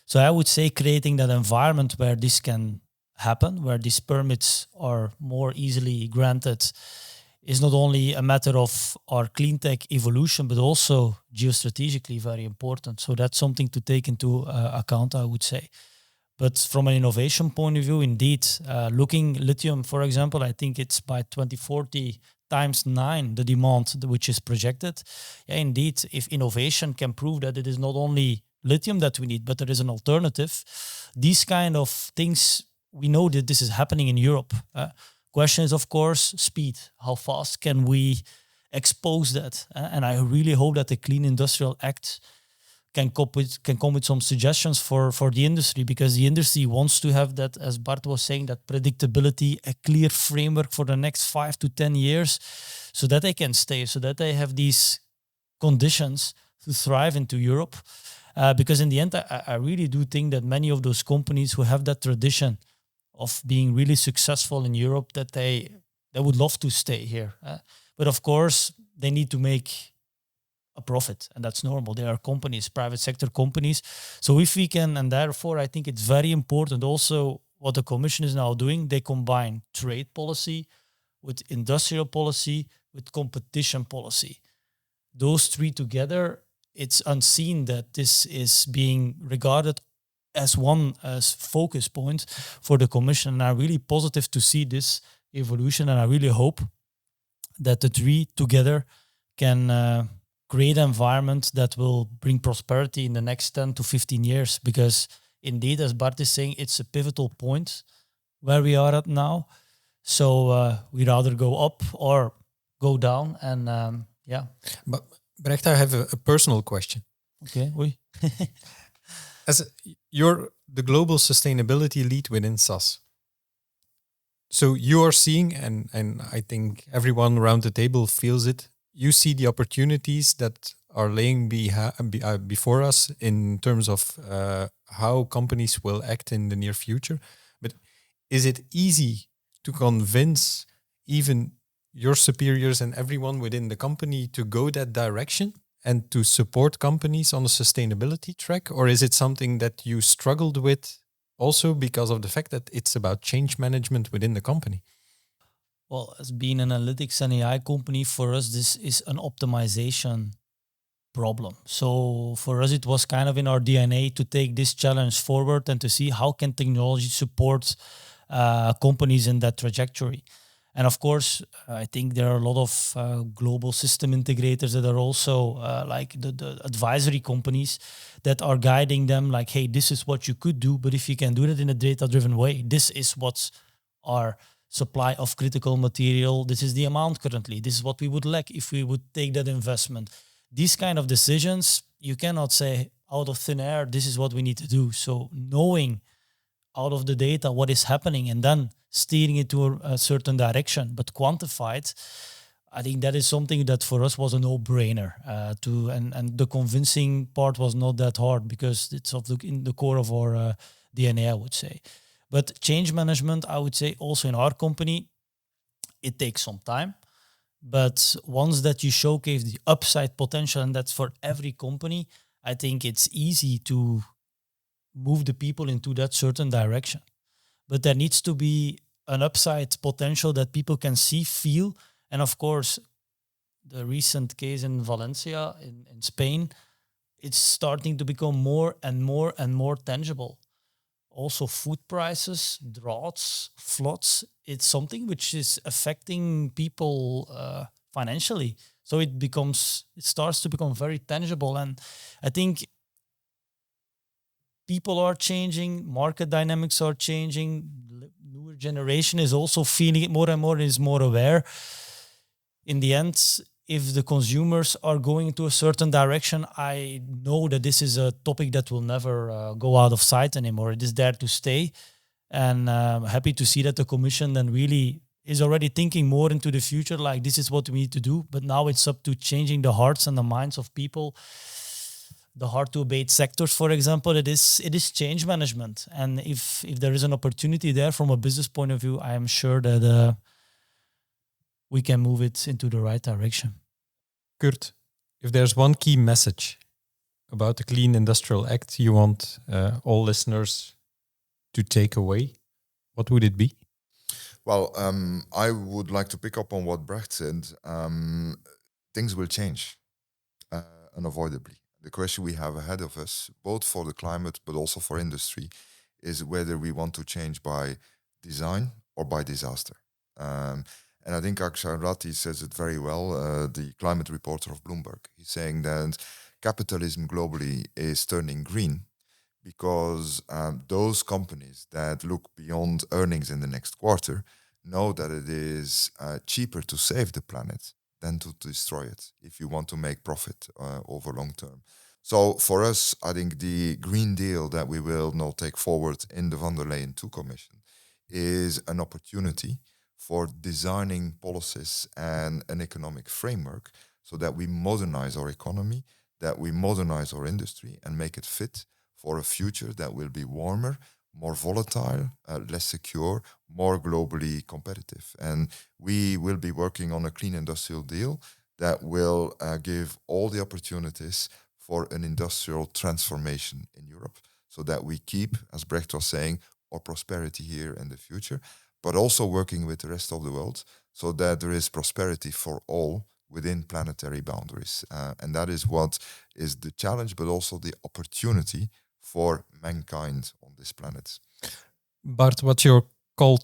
So I would say creating that environment where this can happen, where these permits are more easily granted, is not only a matter of our clean tech evolution, but also geostrategically very important. So that's something to take into account, I would say. But from an innovation point of view, indeed, looking lithium, for example, I think it's by 2040 times 9 the demand which is projected. Yeah, indeed, if innovation can prove that it is not only lithium that we need, but there is an alternative, these kind of things, we know that this is happening in Europe. Question is, of course, speed. How fast can we expose that? And I really hope that the Clean Industrial Act can come with some suggestions for the industry, because the industry wants to have that, as Bart was saying, that predictability, a clear framework for the next 5 to 10 years, so that they can stay, so that they have these conditions to thrive into Europe. Because in the end, I really do think that many of those companies who have that tradition of being really successful in Europe, that they would love to stay here. But of course, they need to make a profit, and that's normal. They are companies, private sector companies. So if we can, and therefore I think it's very important also what the Commission is now doing, they combine trade policy with industrial policy, with competition policy. Those three together, it's unseen that this is being regarded as one focus point for the Commission. And I'm really positive to see this evolution, and I really hope that the three together can create an environment that will bring prosperity in the next 10 to 15 years. Because indeed, as Bart is saying, it's a pivotal point where we are at now. So we rather go up or go down. And yeah. But Brecht, I have a personal question. Okay. Oui. As you're the global sustainability lead within SAS, so you are seeing, and I think everyone around the table feels it, you see the opportunities that are laying before us in terms of how companies will act in the near future. But is it easy to convince even your superiors and everyone within the company to go that direction and to support companies on a sustainability track? Or is it something that you struggled with also because of the fact that it's about change management within the company? Well, as being an analytics and AI company, for us, this is an optimization problem. So for us, it was kind of in our DNA to take this challenge forward and to see how can technology support companies in that trajectory. And of course, I think there are a lot of global system integrators that are also like the advisory companies that are guiding them like, hey, this is what you could do, but if you can do it in a data-driven way, this is what's our supply of critical material. This is the amount currently. This is what we would lack if we would take that investment. these kind of decisions, you cannot say out of thin air, this is what we need to do. So knowing out of the data what is happening and then steering it to a certain direction, but quantified, I think that is something that for us was a no-brainer. And the convincing part was not that hard because it's in the core of our DNA, I would say. But change management, I would say also in our company, it takes some time. But once that you showcase the upside potential, and that's for every company, I think it's easy to move the people into that certain direction. But there needs to be an upside potential that people can see, feel. And of course, the recent case in Valencia, in Spain, it's starting to become more and more and more tangible. Also, food prices, droughts, floods, it's something which is affecting people financially. So it starts to become very tangible. And I think people are changing, market dynamics are changing, newer generation is also feeling it more and more, is more aware. In the end, if the consumers are going into a certain direction, I know that this is a topic that will never go out of sight anymore. It is there to stay. And I'm happy to see that the Commission then really is already thinking more into the future, like this is what we need to do. But now it's up to changing the hearts and the minds of people. The hard-to-abate sectors, for example, it is change management. And if there is an opportunity there from a business point of view, I am sure that we can move it into the right direction. Kurt, if there's one key message about the Clean Industrial Act you want all listeners to take away, what would it be? Well, I would like to pick up on what Brecht said. Things will change unavoidably. The question we have ahead of us, both for the climate but also for industry, is whether we want to change by design or by disaster. And I think Akshay Ratti says it very well, the climate reporter of Bloomberg. He's saying that capitalism globally is turning green because those companies that look beyond earnings in the next quarter know that it is cheaper to save the planet than to destroy it if you want to make profit over long term. So for us, I think the Green Deal that we will now take forward in the van der Leyen II Commission is an opportunity for designing policies and an economic framework so that we modernize our economy, that we modernize our industry and make it fit for a future that will be warmer, more volatile, less secure, more globally competitive. And we will be working on a clean industrial deal that will give all the opportunities for an industrial transformation in Europe so that we keep, as Brecht was saying, our prosperity here in the future, but also working with the rest of the world so that there is prosperity for all within planetary boundaries. And that is what is the challenge, but also the opportunity for mankind on this planet. Bart, what's your call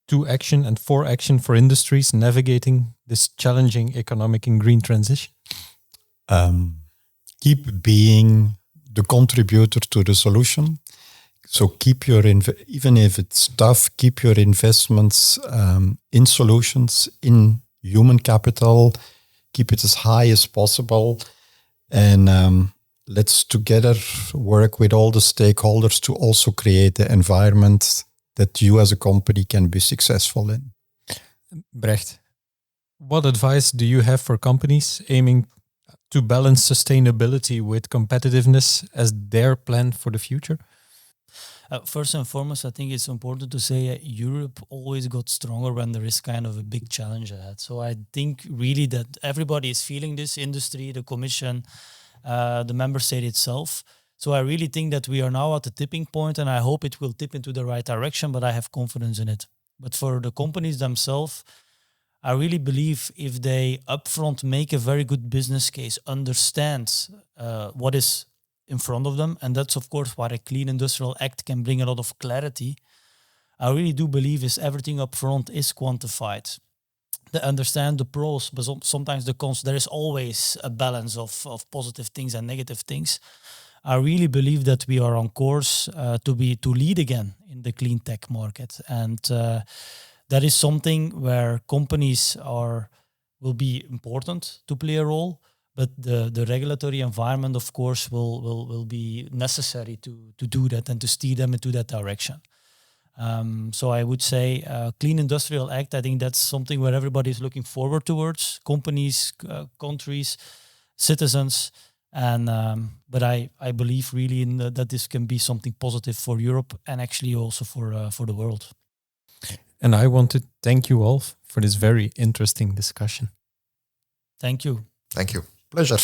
to action and for action for industries navigating this challenging economic and green transition? Keep being the contributor to the solution. So keep your, even if it's tough, keep your investments in solutions, in human capital, keep it as high as possible. And let's together work with all the stakeholders to also create the environment that you as a company can be successful in. Brecht, what advice do you have for companies aiming to balance sustainability with competitiveness as their plan for the future? First and foremost, I think it's important to say Europe always got stronger when there is kind of a big challenge ahead. So I think really that everybody is feeling this, industry, the Commission, the member state itself. So I really think that we are now at the tipping point, and I hope it will tip into the right direction, but I have confidence in it. But for the companies themselves, I really believe if they upfront make a very good business case, understand what is in front of them, and that's of course why a Clean Industrial Act can bring a lot of clarity. I really do believe is everything up front is quantified. They understand the pros, but sometimes the cons. There is always a balance of positive things and negative things. I really believe that we are on course to lead again in the clean tech market, and that is something where companies will be important to play a role. But the regulatory environment, of course, will be necessary to do that and to steer them into that direction. So I would say Clean Industrial Act, I think that's something where everybody is looking forward towards, companies, countries, citizens. And but I believe really in that this can be something positive for Europe and actually also for the world. And I want to thank you all for this very interesting discussion. Thank you. Thank you. Pleasure.